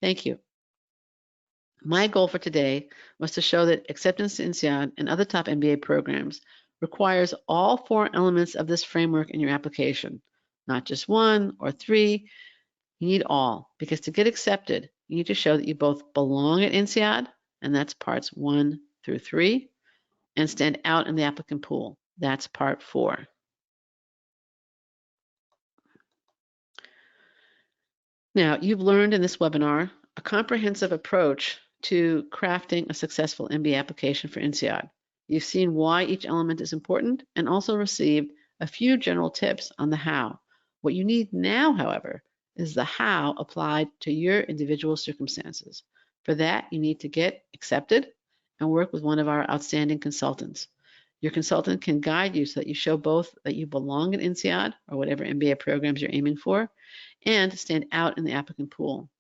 Thank you. My goal for today was to show that acceptance to INSEAD and other top MBA programs requires all 4 elements of this framework in your application, not just 1 or 3. You need all, because to get accepted, you need to show that you both belong at INSEAD, and that's parts 1 through 3, and stand out in the applicant pool. That's part 4. Now, you've learned in this webinar a comprehensive approach to crafting a successful MBA application for INSEAD. You've seen why each element is important and also received a few general tips on the how. What you need now, however, is the how applied to your individual circumstances. For that, you need to get accepted and work with one of our outstanding consultants. Your consultant can guide you so that you show both that you belong in INSEAD or whatever MBA programs you're aiming for, and stand out in the applicant pool.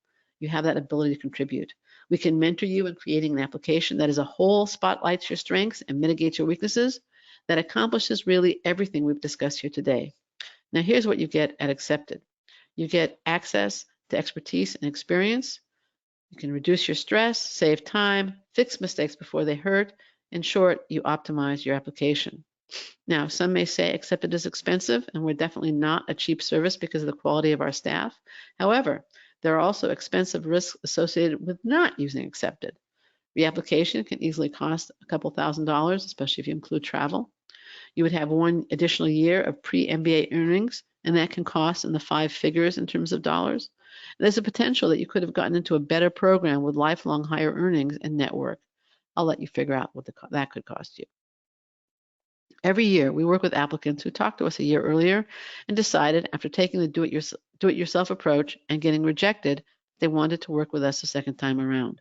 You have that ability to contribute. We can mentor you in creating an application that as a whole spotlights your strengths and mitigates your weaknesses, that accomplishes really everything we've discussed here today. Now, here's what you get at Accepted. You get access to expertise and experience. You can reduce your stress, save time, fix mistakes before they hurt. In short, you optimize your application. Now, some may say Accepted is expensive, and we're definitely not a cheap service because of the quality of our staff. However, there are also expensive risks associated with not using Accepted. Reapplication can easily cost a couple $1,000s, especially if you include travel. You would have 1 additional year of pre-MBA earnings, and that can cost in the 5 figures in terms of dollars. There's a potential that you could have gotten into a better program with lifelong higher earnings and network. I'll let you figure out what that could cost you. Every year, we work with applicants who talked to us a year earlier and decided, after taking the do-it-yourself approach and getting rejected, they wanted to work with us a second time around.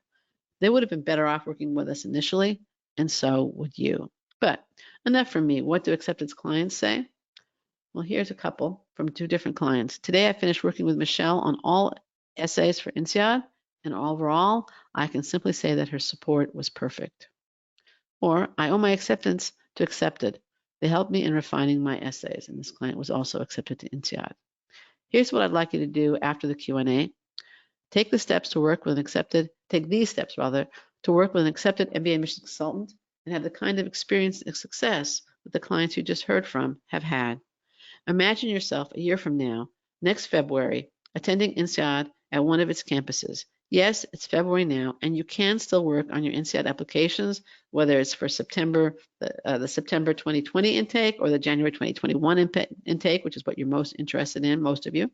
They would have been better off working with us initially, and so would you. But enough from me. What do Accepted's clients say? Well, here's a couple from 2 different clients. Today, I finished working with Michelle on all essays for INSEAD, and overall, I can simply say that her support was perfect. Or, I owe my acceptance to Accepted. They helped me in refining my essays, and this client was also accepted to INSEAD. Here's what I'd like you to do after the Q&A. Take these steps to work with an accepted MBA mission consultant and have the kind of experience and success that the clients you just heard from have had. Imagine yourself a year from now, next February, attending INSEAD at one of its campuses. Yes, it's February now, and you can still work on your INSEAD applications, whether it's for September, the September 2020 intake or the January 2021 intake, which is what you're most interested in, most of you.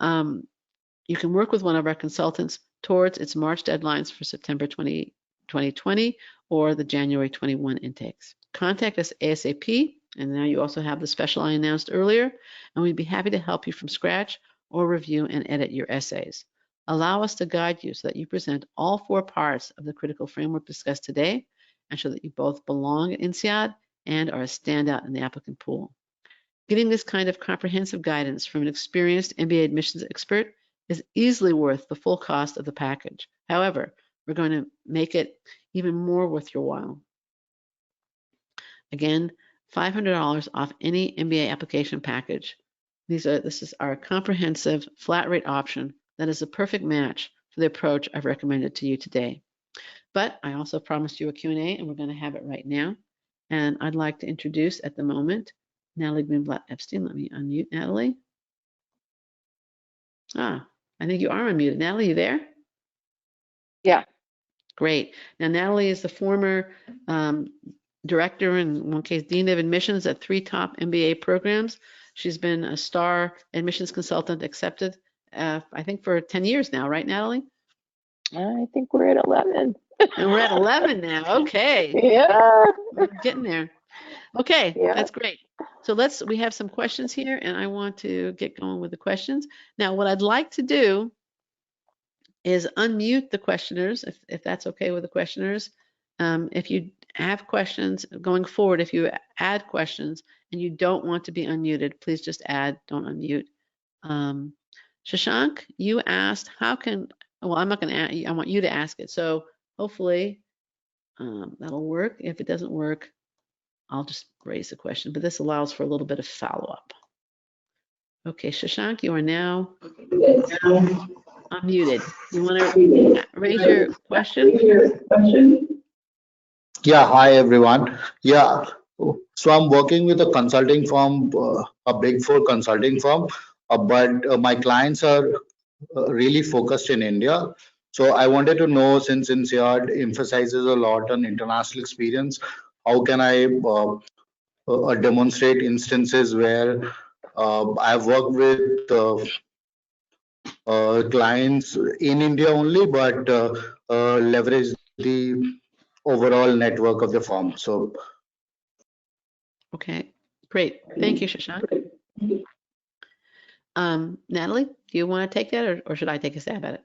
You can work with one of our consultants towards its March deadlines for September 2020 or the January 21 intakes. Contact us ASAP, and now you also have the special I announced earlier, and we'd be happy to help you from scratch or review and edit your essays. Allow us to guide you so that you present all 4 parts of the critical framework discussed today, and so that you both belong at INSEAD and are a standout in the applicant pool. Getting this kind of comprehensive guidance from an experienced MBA admissions expert is easily worth the full cost of the package. However, we're going to make it even more worth your while. Again, $500 off any MBA application package. This is our comprehensive flat rate option that is a perfect match for the approach I've recommended to you today. But I also promised you a Q&A, and we're going to have it right now. And I'd like to introduce at the moment Natalie Greenblatt-Epstein. Let me unmute Natalie. I think you are unmuted. Natalie, you there?
Yeah.
Great. Now, Natalie is the former director, in one case, dean of admissions at 3 top MBA programs. She's been a star admissions consultant accepted, I think, for 10 years now, right, Natalie?
I think we're at 11.
And we're at 11 now. Okay.
Yeah.
We're getting there. Okay,
Yeah.
That's great. So we have some questions here, and I want to get going with the questions. Now, what I'd like to do is unmute the questioners, if that's okay with the questioners. If you have questions going forward, if you add questions and you don't want to be unmuted, please just add, don't unmute. Shashank, you asked, well, I'm not going to, I want you to ask it. So hopefully that'll work. If it doesn't work, I'll just raise the question, but this allows for a little bit of follow-up. Okay, Shashank, you are now unmuted. You want to raise your question?
Yeah, hi everyone. Yeah, So I'm working with a consulting firm, a big four consulting firm, but my clients are really focused in India. So I wanted to know, since INSEAD emphasizes a lot on international experience, how can I demonstrate instances where I've worked with clients in India only, but leverage the overall network of the firm. So
Okay, great. Thank you, Shashank. Natalie, do you want to take that, or should I take a stab at it?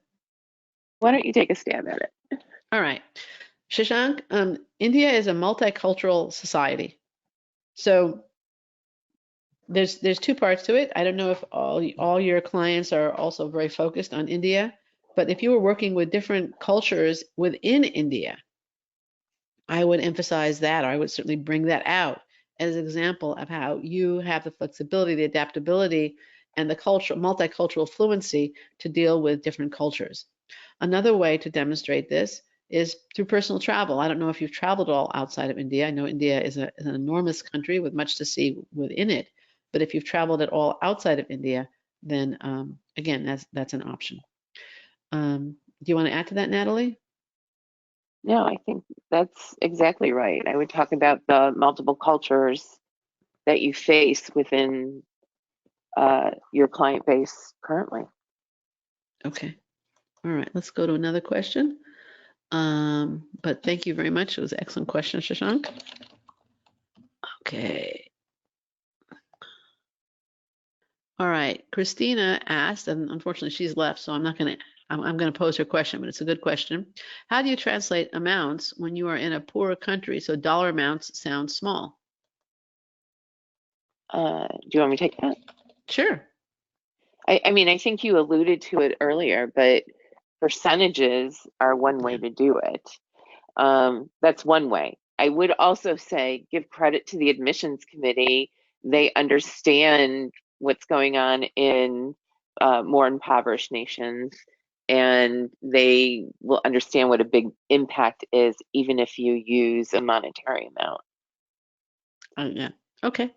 Why don't you take a stab at it?
All right. Shashank, India is a multicultural society. So there's two parts to it. I don't know if all your clients are also very focused on India, but if you were working with different cultures within India, I would emphasize that, or I would certainly bring that out as an example of how you have the flexibility, the adaptability, and the multicultural fluency to deal with different cultures. Another way to demonstrate this is through personal travel. I don't know if you've traveled all outside of India. I know India is an enormous country with much to see within it. But if you've traveled at all outside of India, then again, that's an option. Do you want to add to that, Natalie?
No, I think that's exactly right. I would talk about the multiple cultures that you face within your client base currently.
Okay. All right. Let's go to another question. But thank you very much. It was an excellent question, Shashank. Okay. All right. Christina asked, and unfortunately she's left, so I'm going to pose her question, but it's a good question. How do you translate amounts when you are in a poorer country so dollar amounts sound small?
Do you want me to take that?
Sure.
I mean, I think you alluded to it earlier, but percentages are one way to do it. That's one way. I would also say give credit to the admissions committee. They understand what's going on in more impoverished nations, and they will understand what a big impact is, even if you use a monetary amount.
Yeah. Okay.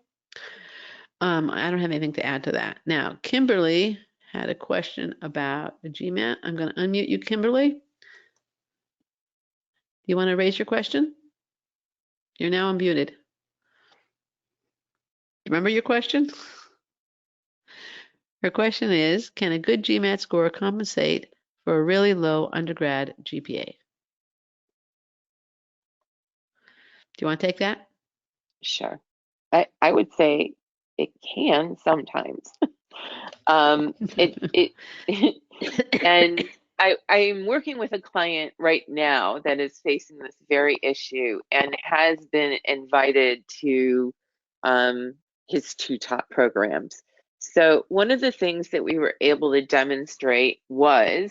I don't have anything to add to that. Now, Kimberly had a question about the GMAT. I'm going to unmute you, Kimberly. Do you want to raise your question? You're now unmuted. Remember your question? Her question is, can a good GMAT score compensate for a really low undergrad GPA? Do you want to take that?
Sure. I would say it can sometimes. And I'm working with a client right now that is facing this very issue and has been invited to his two top programs. So one of the things that we were able to demonstrate was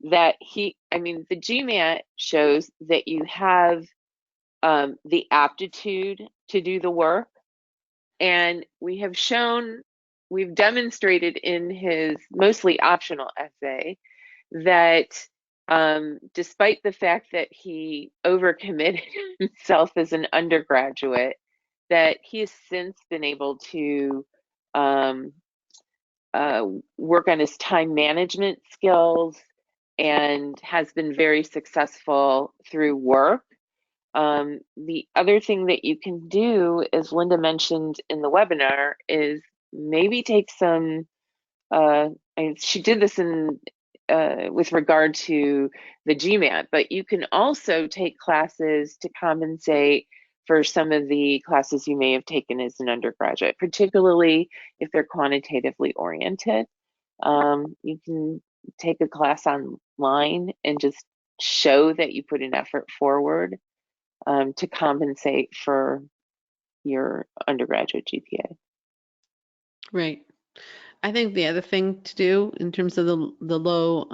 that the GMAT shows that you have the aptitude to do the work. And we've demonstrated in his mostly optional essay that despite the fact that he overcommitted himself as an undergraduate, that he has since been able to work on his time management skills and has been very successful through work. The other thing that you can do, as Linda mentioned in the webinar, is maybe take some, she did this with regard to the GMAT, but you can also take classes to compensate for some of the classes you may have taken as an undergraduate, particularly if they're quantitatively oriented. You can take a class online and just show that you put an effort forward to compensate for your undergraduate GPA.
Right. I think the other thing to do in terms of the low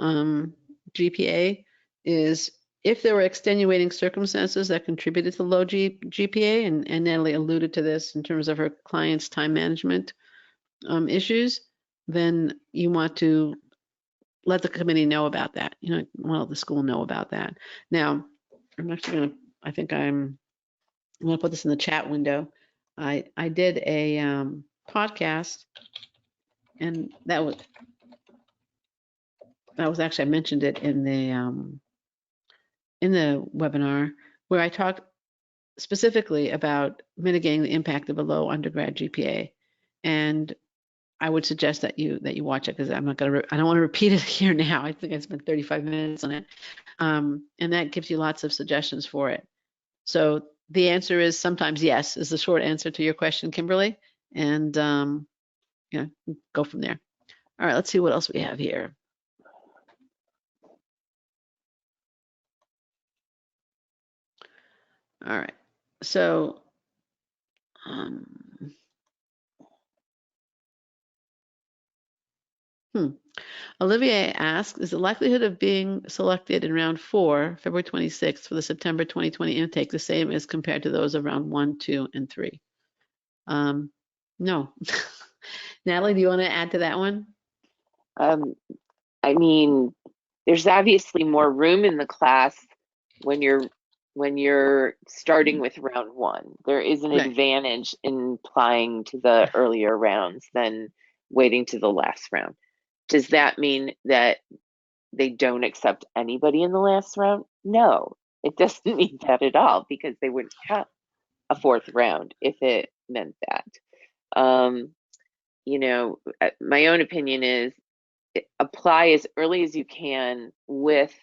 GPA is if there were extenuating circumstances that contributed to low GPA, and Natalie alluded to this in terms of her client's time management issues, then you want to let the committee know about that. Let the school know about that. Now, I'm going to put this in the chat window. I did a podcast, and that was actually, I mentioned it in the webinar, where I talked specifically about mitigating the impact of a low undergrad GPA, and I would suggest that you watch it, because I don't want to repeat it here now. I think I spent 35 minutes on it, and that gives you lots of suggestions for it. So the answer is sometimes yes, is the short answer to your question, Kimberly, and go from there. All right, let's see what else we have here. All right, so Olivier asks, is the likelihood of being selected in round 4, February 26th, for the September 2020 intake the same as compared to those of round 1, 2, and 3? No. Natalie, do you want to add to that one?
I mean, there's obviously more room in the class when you're starting with round 1. There is an
Right.
advantage in applying to the earlier rounds than waiting to the last round. Does that mean that they don't accept anybody in the last round? No, it doesn't mean that at all, because they wouldn't have a 4th round if it meant that. My own opinion is apply as early as you can with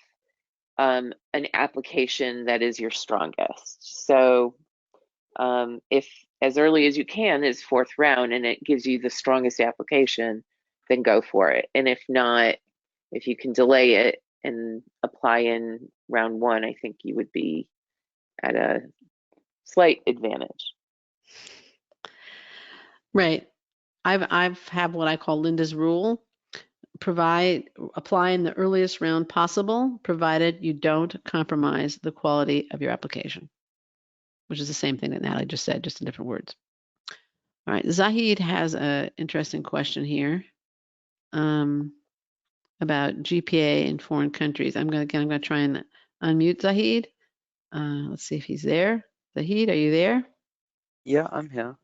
an application that is your strongest. So if as early as you can is 4th round and it gives you the strongest application, then go for it. And if not, if you can delay it and apply in round 1, I think you would be at a slight advantage.
Right. I've have what I call Linda's rule. Apply in the earliest round possible, provided you don't compromise the quality of your application, which is the same thing that Natalie just said, just in different words. All right, Zahid has an interesting question here about GPA in foreign countries. I'm going to try and unmute Zahid. Let's see if he's there. Zahid, are you there?
Yeah, I'm here.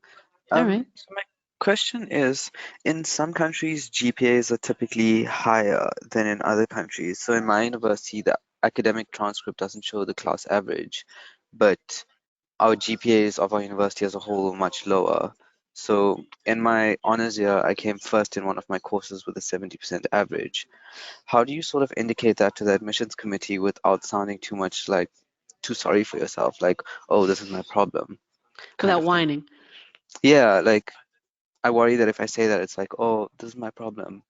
All right.
So my question is, in some countries, GPAs are typically higher than in other countries. So in my university, the academic transcript doesn't show the class average, but our GPAs of our university as a whole are much lower. So in my honors year, I came first in one of my courses with a 70% average. How do you sort of indicate that to the admissions committee without sounding too much like too sorry for yourself? Like, oh, this is my problem.
Without whining.
Yeah, like I worry that if I say that, it's like, oh, this is my problem.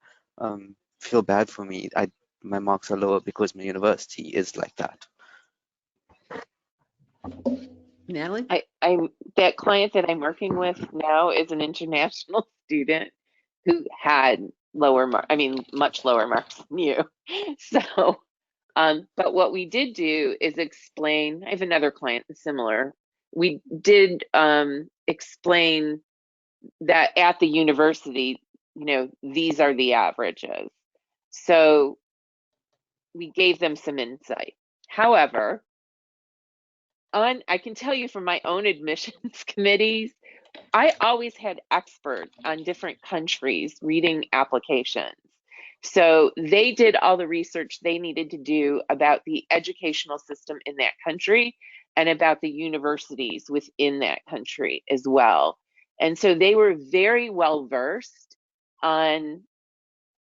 Feel bad for me. My marks are lower because my university is like that.
Natalie?
That client that I'm working with now is an international student who had much lower marks than you. So, but what we did do is explain. I have another client similar. We did explain that at the university, these are the averages. So we gave them some insight. However, I can tell you from my own admissions committees, I always had experts on different countries reading applications. So they did all the research they needed to do about the educational system in that country and about the universities within that country as well. And so they were very well versed on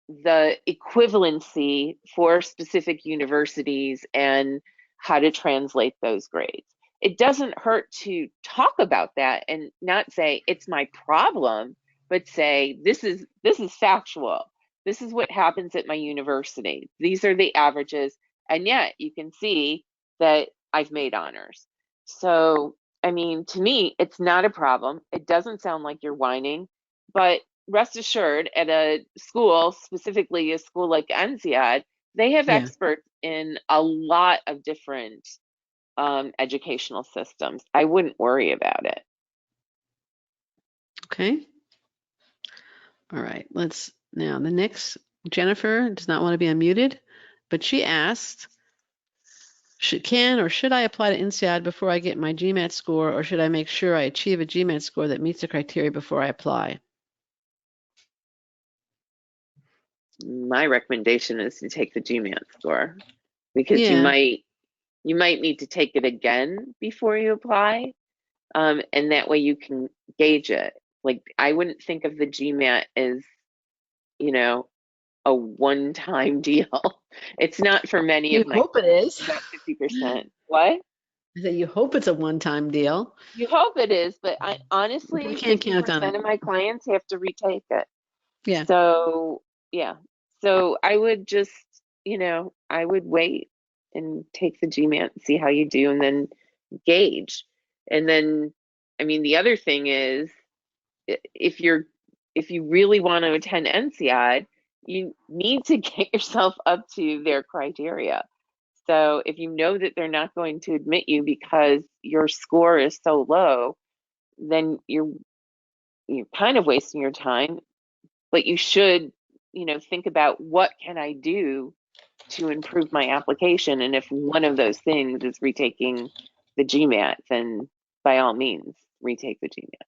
the equivalency for specific universities and how to translate those grades. It doesn't hurt to talk about that and not say it's my problem, but say this is factual. This is what happens at my university. These are the averages, and yet you can see that I've made honors. So, I mean, to me, it's not a problem. It doesn't sound like you're whining, but rest assured, at a school, specifically a school like NCR, they have experts in a lot of different educational systems. I wouldn't worry about it.
Okay. All right. Now the next, Jennifer does not want to be unmuted, but she asked, Can or should I apply to INSEAD before I get my GMAT score, or should I make sure I achieve a GMAT score that meets the criteria before I apply?
My recommendation is to take the GMAT score, because you
Yeah,
might need to take it again before you apply, and that way you can gauge it. Like, I wouldn't think of the GMAT as, you know, a one-time deal. It's not for many
you
of my
hope it
clients.
is.
About 50%. What?
I say you hope it's a one-time deal.
You hope it is, but I
We
honestly,
can't count on
50%
it.
of my clients have to retake it.
Yeah,
So, yeah. So I would just, I would wait and take the GMAT and see how you do, and then gauge. And then, I mean, the other thing is, if you really want to attend NCI, you need to get yourself up to their criteria. So if you know that they're not going to admit you because your score is so low, then you're kind of wasting your time. But you should, think about, what can I do to improve my application? And if one of those things is retaking the GMAT, then by all means retake the GMAT.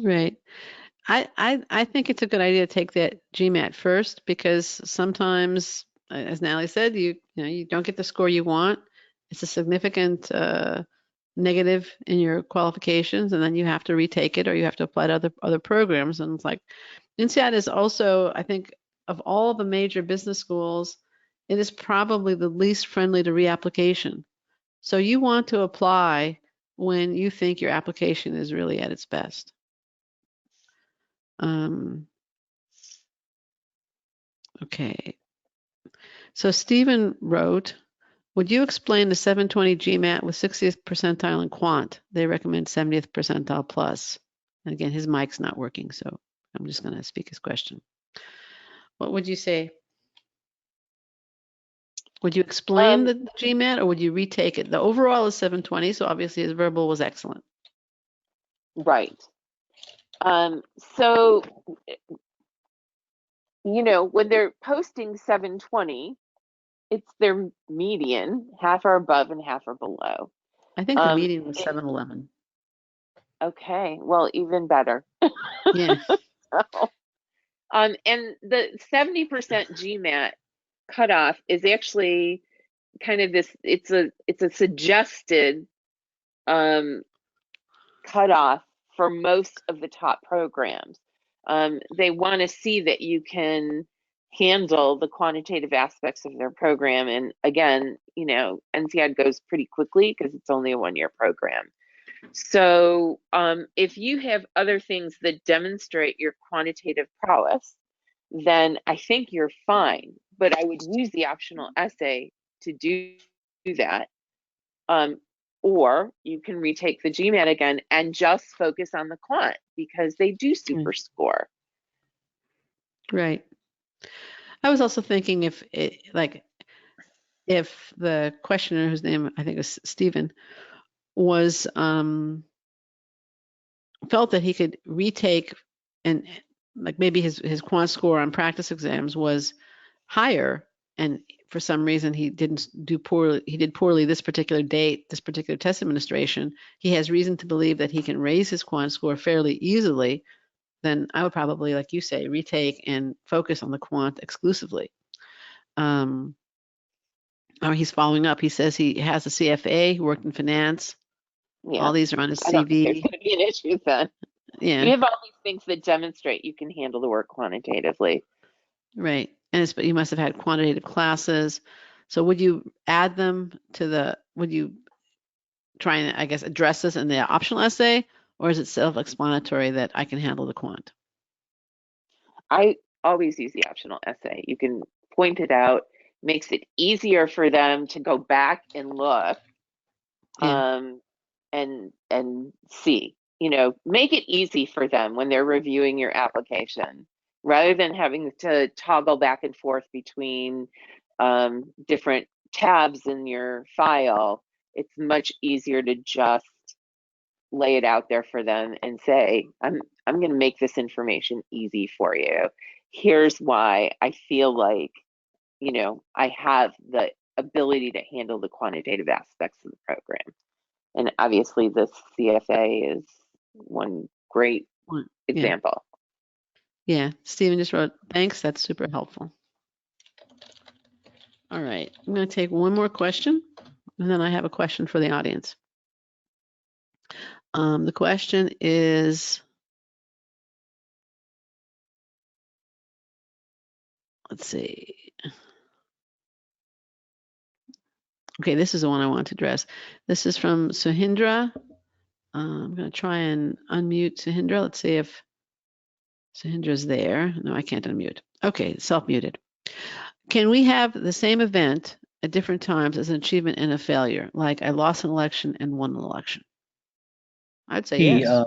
right. I think it's a good idea to take that GMAT first, because sometimes, as Natalie said, you don't get the score you want. It's a significant negative in your qualifications, and then you have to retake it, or you have to apply to other programs. And it's like, INSEAD is also, I think, of all the major business schools, it is probably the least friendly to reapplication. So you want to apply when you think your application is really at its best. Okay. So Stephen wrote, would you explain the 720 GMAT with 60th percentile in quant? They recommend 70th percentile plus. And again, his mic's not working, so I'm just going to speak his question. What would you say? Would you explain the GMAT, or would you retake it? The overall is 720, so obviously his verbal was excellent.
Right. So, when they're posting 720, it's their median. Half are above and half are below.
I think the median was 711.
Okay, well, even better.
Yeah.
So, and the 70% GMAT cutoff is actually kind of this, it's a suggested cutoff for most of the top programs. They want to see that you can handle the quantitative aspects of their program. And again, NCR goes pretty quickly because it's only a one-year program. So if you have other things that demonstrate your quantitative prowess, then I think you're fine. But I would use the optional essay to do that. Or you can retake the GMAT again and just focus on the quant, because they do super score.
Right. I was also thinking if the questioner, whose name I think is Stephen, was felt that he could retake, and like maybe his quant score on practice exams was higher, and for some reason he didn't do poorly. He did poorly this particular date, this particular test administration. He has reason to believe that he can raise his quant score fairly easily. Then I would probably, like you say, retake and focus on the quant exclusively. Or he's following up. He says he has a CFA, he worked in finance.
Yeah.
All these are on his
I don't think there's
CV.
going to be an issue then.
Yeah.
You have all these things that demonstrate you can handle the work quantitatively.
Right. And but you must have had quantitative classes. So would you add them to would you try and, I guess, address this in the optional essay, or is it self-explanatory that I can handle the quant?
I always use the optional essay. You can point it out, makes it easier for them to go back and look, and see, make it easy for them when they're reviewing your application, rather than having to toggle back and forth between different tabs in your file. It's much easier to just lay it out there for them and say, I'm going to make this information easy for you. Here's why I feel like, I have the ability to handle the quantitative aspects of the program. And obviously the CFA is one great example.
Yeah, Stephen just wrote, thanks, that's super helpful. All right, I'm going to take one more question, and then I have a question for the audience. The question is, let's see. Okay, this is the one I want to address. This is from Suhindra. I'm going to try and unmute Suhindra. Let's see if Suhindra's there. No, I can't unmute. Okay, self-muted. Can we have the same event at different times as an achievement and a failure? Like I lost an election and won an election. I'd say
Hey,
yes.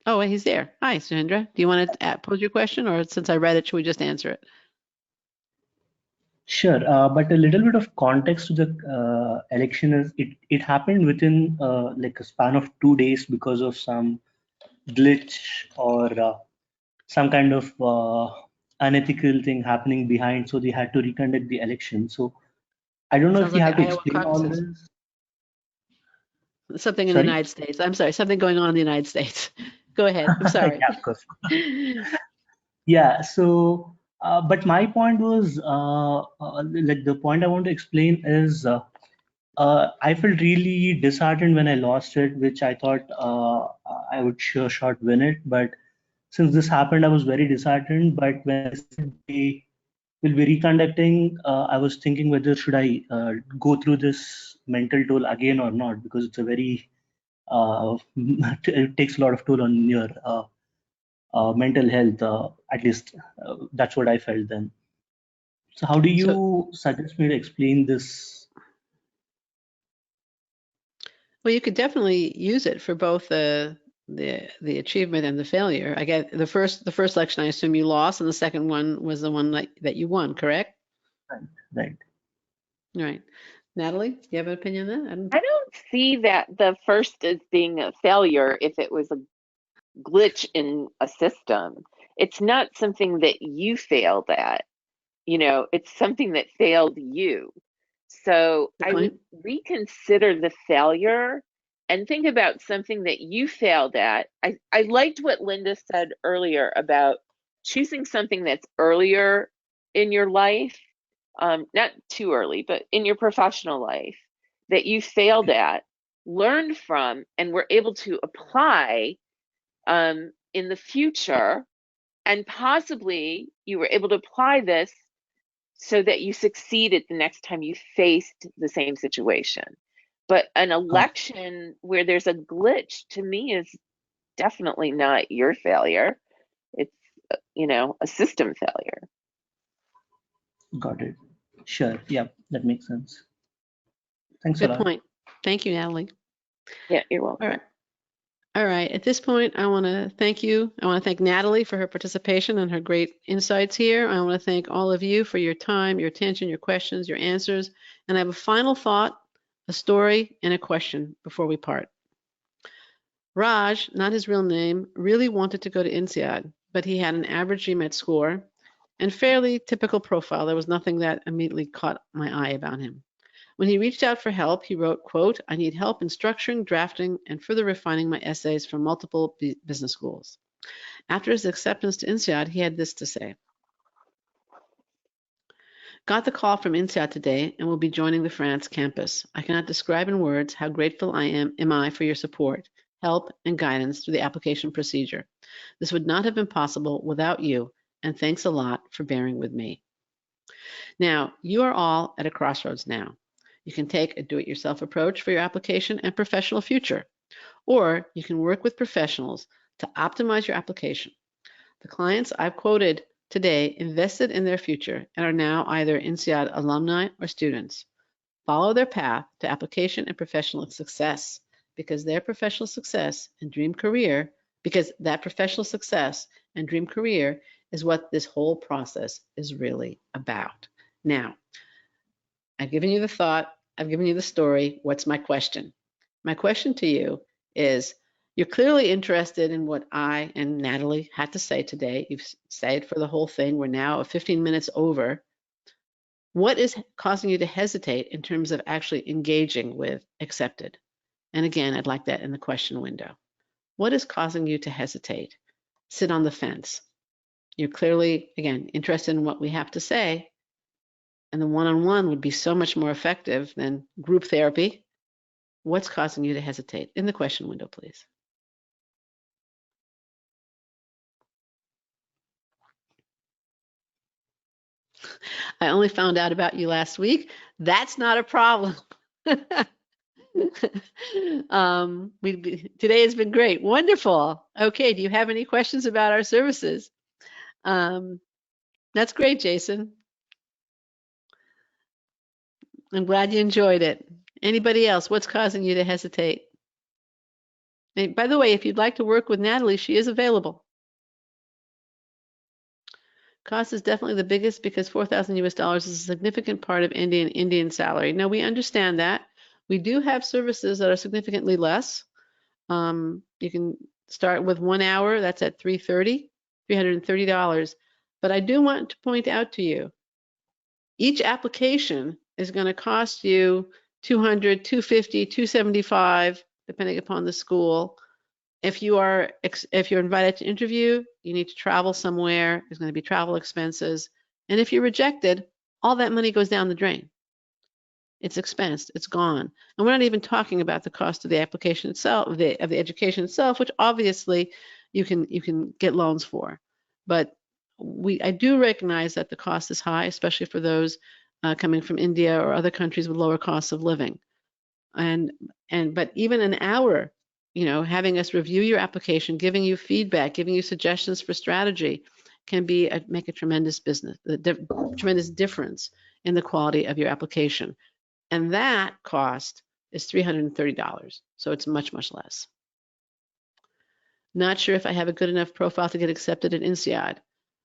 Oh, wait, he's there. Hi, Suhindra. Do you want to pose your question, or since I read it, should we just answer it?
sure, but a little bit of context to the election is it happened within like a span of 2 days because of some glitch or some kind of unethical thing happening behind, so they had to reconduct the election. So I don't know
Sounds
if you
like
have
the
to
Iowa
explain all
caucuses.
this.
Something in the
Sorry?
United States. I'm sorry, something going on in the United States. Go ahead. I'm sorry.
Yeah, of course. Yeah, so but my point was like the point I want to explain is I felt really disheartened when I lost it, which I thought I would sure shot win it. But since this happened, I was very disheartened. But when I said they will be reconducting, I was thinking whether should I go through this mental toll again or not, because it's a very it takes a lot of toll on your mental health. At least that's what I felt then. So how do
So,
you suggest me to explain this?
well, you could definitely use it for both the achievement and the failure. I get the first election, I assume you lost, and the second one was the one that you won, correct?
Right.
Right. Natalie, do you have an opinion on that?
I don't see that the first as being a failure if it was a glitch in a system. It's not something that you failed at, it's something that failed you. So
Good
I
point.
would reconsider the failure and think about something that you failed at. I liked what Linda said earlier about choosing something that's earlier in your life, not too early, but in your professional life that you failed at, learned from, and were able to apply in the future. And possibly you were able to apply this so that you succeeded the next time you faced the same situation. But an election where there's a glitch, to me, is definitely not your failure. It's, a system failure.
Got it. Sure. Yeah, that makes sense. Thanks a
Good
lot.
point. Thank you, Natalie.
Yeah, you're welcome.
All right. All right. At this point, I want to thank you. I want to thank Natalie for her participation and her great insights here. I want to thank all of you for your time, your attention, your questions, your answers. And I have a final thought, a story, and a question before we part. Raj, not his real name, really wanted to go to INSEAD, but he had an average GMAT score and fairly typical profile. There was nothing that immediately caught my eye about him. When he reached out for help, he wrote, quote, I need help in structuring, drafting, and further refining my essays for multiple business schools. After his acceptance to INSEAD, he had this to say. Got the call from INSEAD today and will be joining the France campus. I cannot describe in words how grateful I am for your support, help, and guidance through the application procedure. This would not have been possible without you, and thanks a lot for bearing with me. Now, you are all at a crossroads now. You can take a do-it-yourself approach for your application and professional future, or you can work with professionals to optimize your application. The clients I've quoted today invested in their future and are now either INSEAD alumni or students. Follow their path to application and professional success because that professional success and dream career is what this whole process is really about. Now, I've given you the thought, I've given you the story. What's my question? My question to you is, you're clearly interested in what I and Natalie had to say today. You've stayed for the whole thing. We're now 15 minutes over. What is causing you to hesitate in terms of actually engaging with accepted? And again, I'd like that in the question window. What is causing you to hesitate? Sit on the fence. You're clearly, again, interested in what we have to say, and the one-on-one would be so much more effective than group therapy. What's causing you to hesitate? In the question window, please. I only found out about you last week. That's not a problem. Today has been great. Wonderful. Okay, do you have any questions about our services? That's great, Jason. I'm glad you enjoyed it. Anybody else? What's causing you to hesitate? And by the way, if you'd like to work with Natalie, she is available. Cost is definitely the biggest because $4,000 US is a significant part of Indian salary. Now, we understand that. We do have services that are significantly less. You can start with 1 hour, that's at $330. But I do want to point out to you, each application is going to cost you $200, $250, $275, depending upon the school. If you're invited to interview, you need to travel somewhere. There's going to be travel expenses. And if you're rejected, all that money goes down the drain. It's expensed. It's gone. And we're not even talking about the cost of the application itself, of the education itself, which obviously you can get loans for. But I do recognize that the cost is high, especially for those coming from India or other countries with lower costs of living. But even an hour, having us review your application, giving you feedback, giving you suggestions for strategy, can make a tremendous tremendous difference in the quality of your application. And that cost is $330. So it's much, much less. Not sure if I have a good enough profile to get accepted at INSEAD.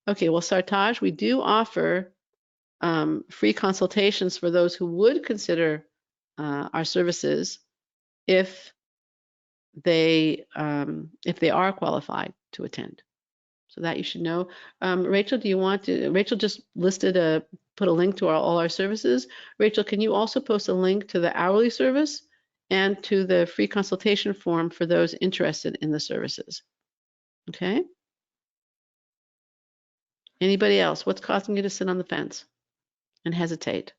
Okay, well, Sartaj, we do offer free consultations for those who would consider our services if they are qualified to attend. So that you should know. Rachel, do you want to? Rachel just put a link to all our services. Rachel, can you also post a link to the hourly service and to the free consultation form for those interested in the services? Okay. Anybody else? What's causing you to sit on the fence and hesitate?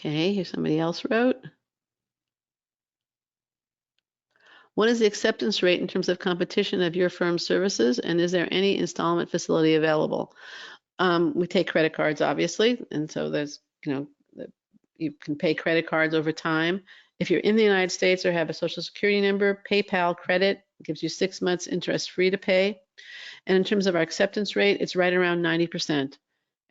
Okay, here somebody else wrote. What is the acceptance rate in terms of competition of your firm's services, and is there any installment facility available? We take credit cards, obviously, and so there's, you can pay credit cards over time. If you're in the United States or have a Social Security number, PayPal credit gives you 6 months interest-free to pay. And in terms of our acceptance rate, it's right around 90%.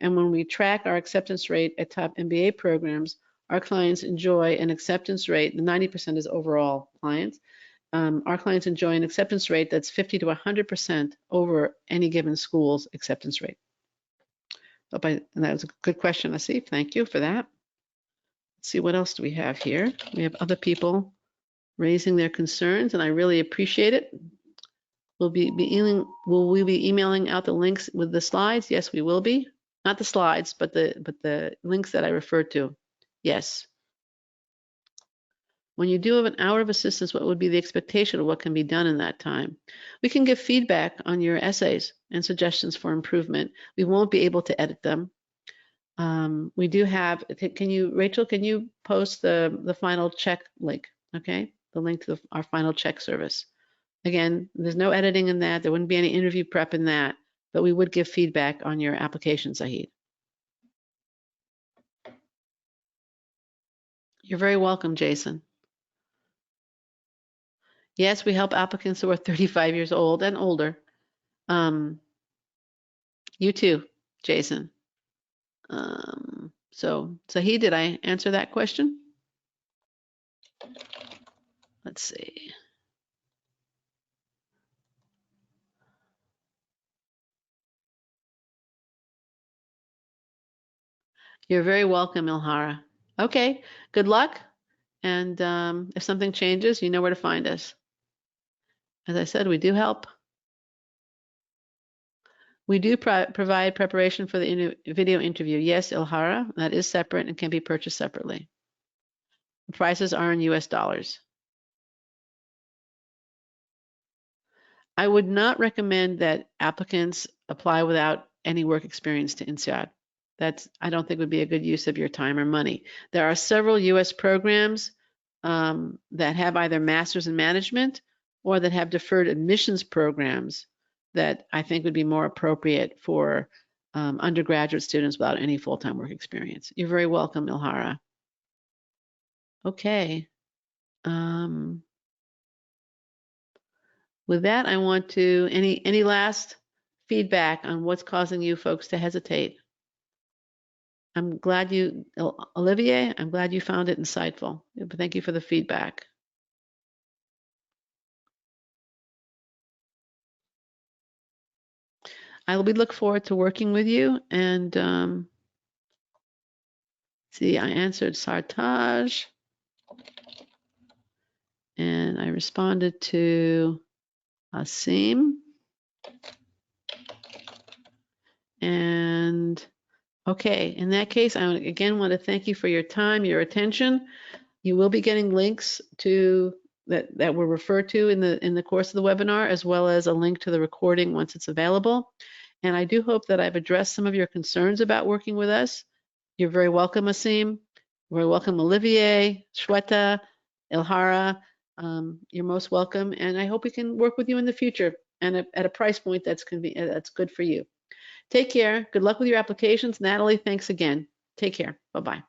And when we track our acceptance rate at top MBA programs, our clients enjoy an acceptance rate, the 90% is overall clients. Our clients enjoy an acceptance rate that's 50 to 100% over any given school's acceptance rate. And that was a good question, Asif. Thank you for that. Let's see, what else do we have here? We have other people raising their concerns, and I really appreciate it. Will we be emailing out the links with the slides? Yes, we will be. Not the slides, but the links that I referred to. Yes. When you do have an hour of assistance, what would be the expectation of what can be done in that time? We can give feedback on your essays and suggestions for improvement. We won't be able to edit them. We do have, Rachel, can you post the final check link, okay? The link to our final check service. Again, there's no editing in that. There wouldn't be any interview prep in that, but we would give feedback on your application, Zahid. You're very welcome, Jason. Yes, we help applicants who are 35 years old and older. You too, Jason. So, Zahid, did I answer that question? Let's see. You're very welcome, Ilhara. Okay, good luck. And if something changes, you know where to find us. As I said, we do help. We do provide preparation for the video interview. Yes, Ilhara, that is separate and can be purchased separately. The prices are in US dollars. I would not recommend that applicants apply without any work experience to INSEAD. I don't think would be a good use of your time or money. There are several US programs that have either masters in management or that have deferred admissions programs that I think would be more appropriate for undergraduate students without any full-time work experience. You're very welcome, Ilhara. Okay. With that, I want to, any last feedback on what's causing you folks to hesitate? I'm glad you, Olivier, I'm glad you found it insightful. Thank you for the feedback. We look forward to working with you. And see, I answered Sartaj. And I responded to Asim. And okay, in that case, I again want to thank you for your time, your attention. You will be getting links to that were referred to in the course of the webinar, as well as a link to the recording once it's available. And I do hope that I've addressed some of your concerns about working with us. You're very welcome, Asim. Very welcome, Olivier, Shweta, Ilhara. You're most welcome, and I hope we can work with you in the future and at a price point that's good for you. Take care. Good luck with your applications. Natalie, thanks again. Take care. Bye-bye.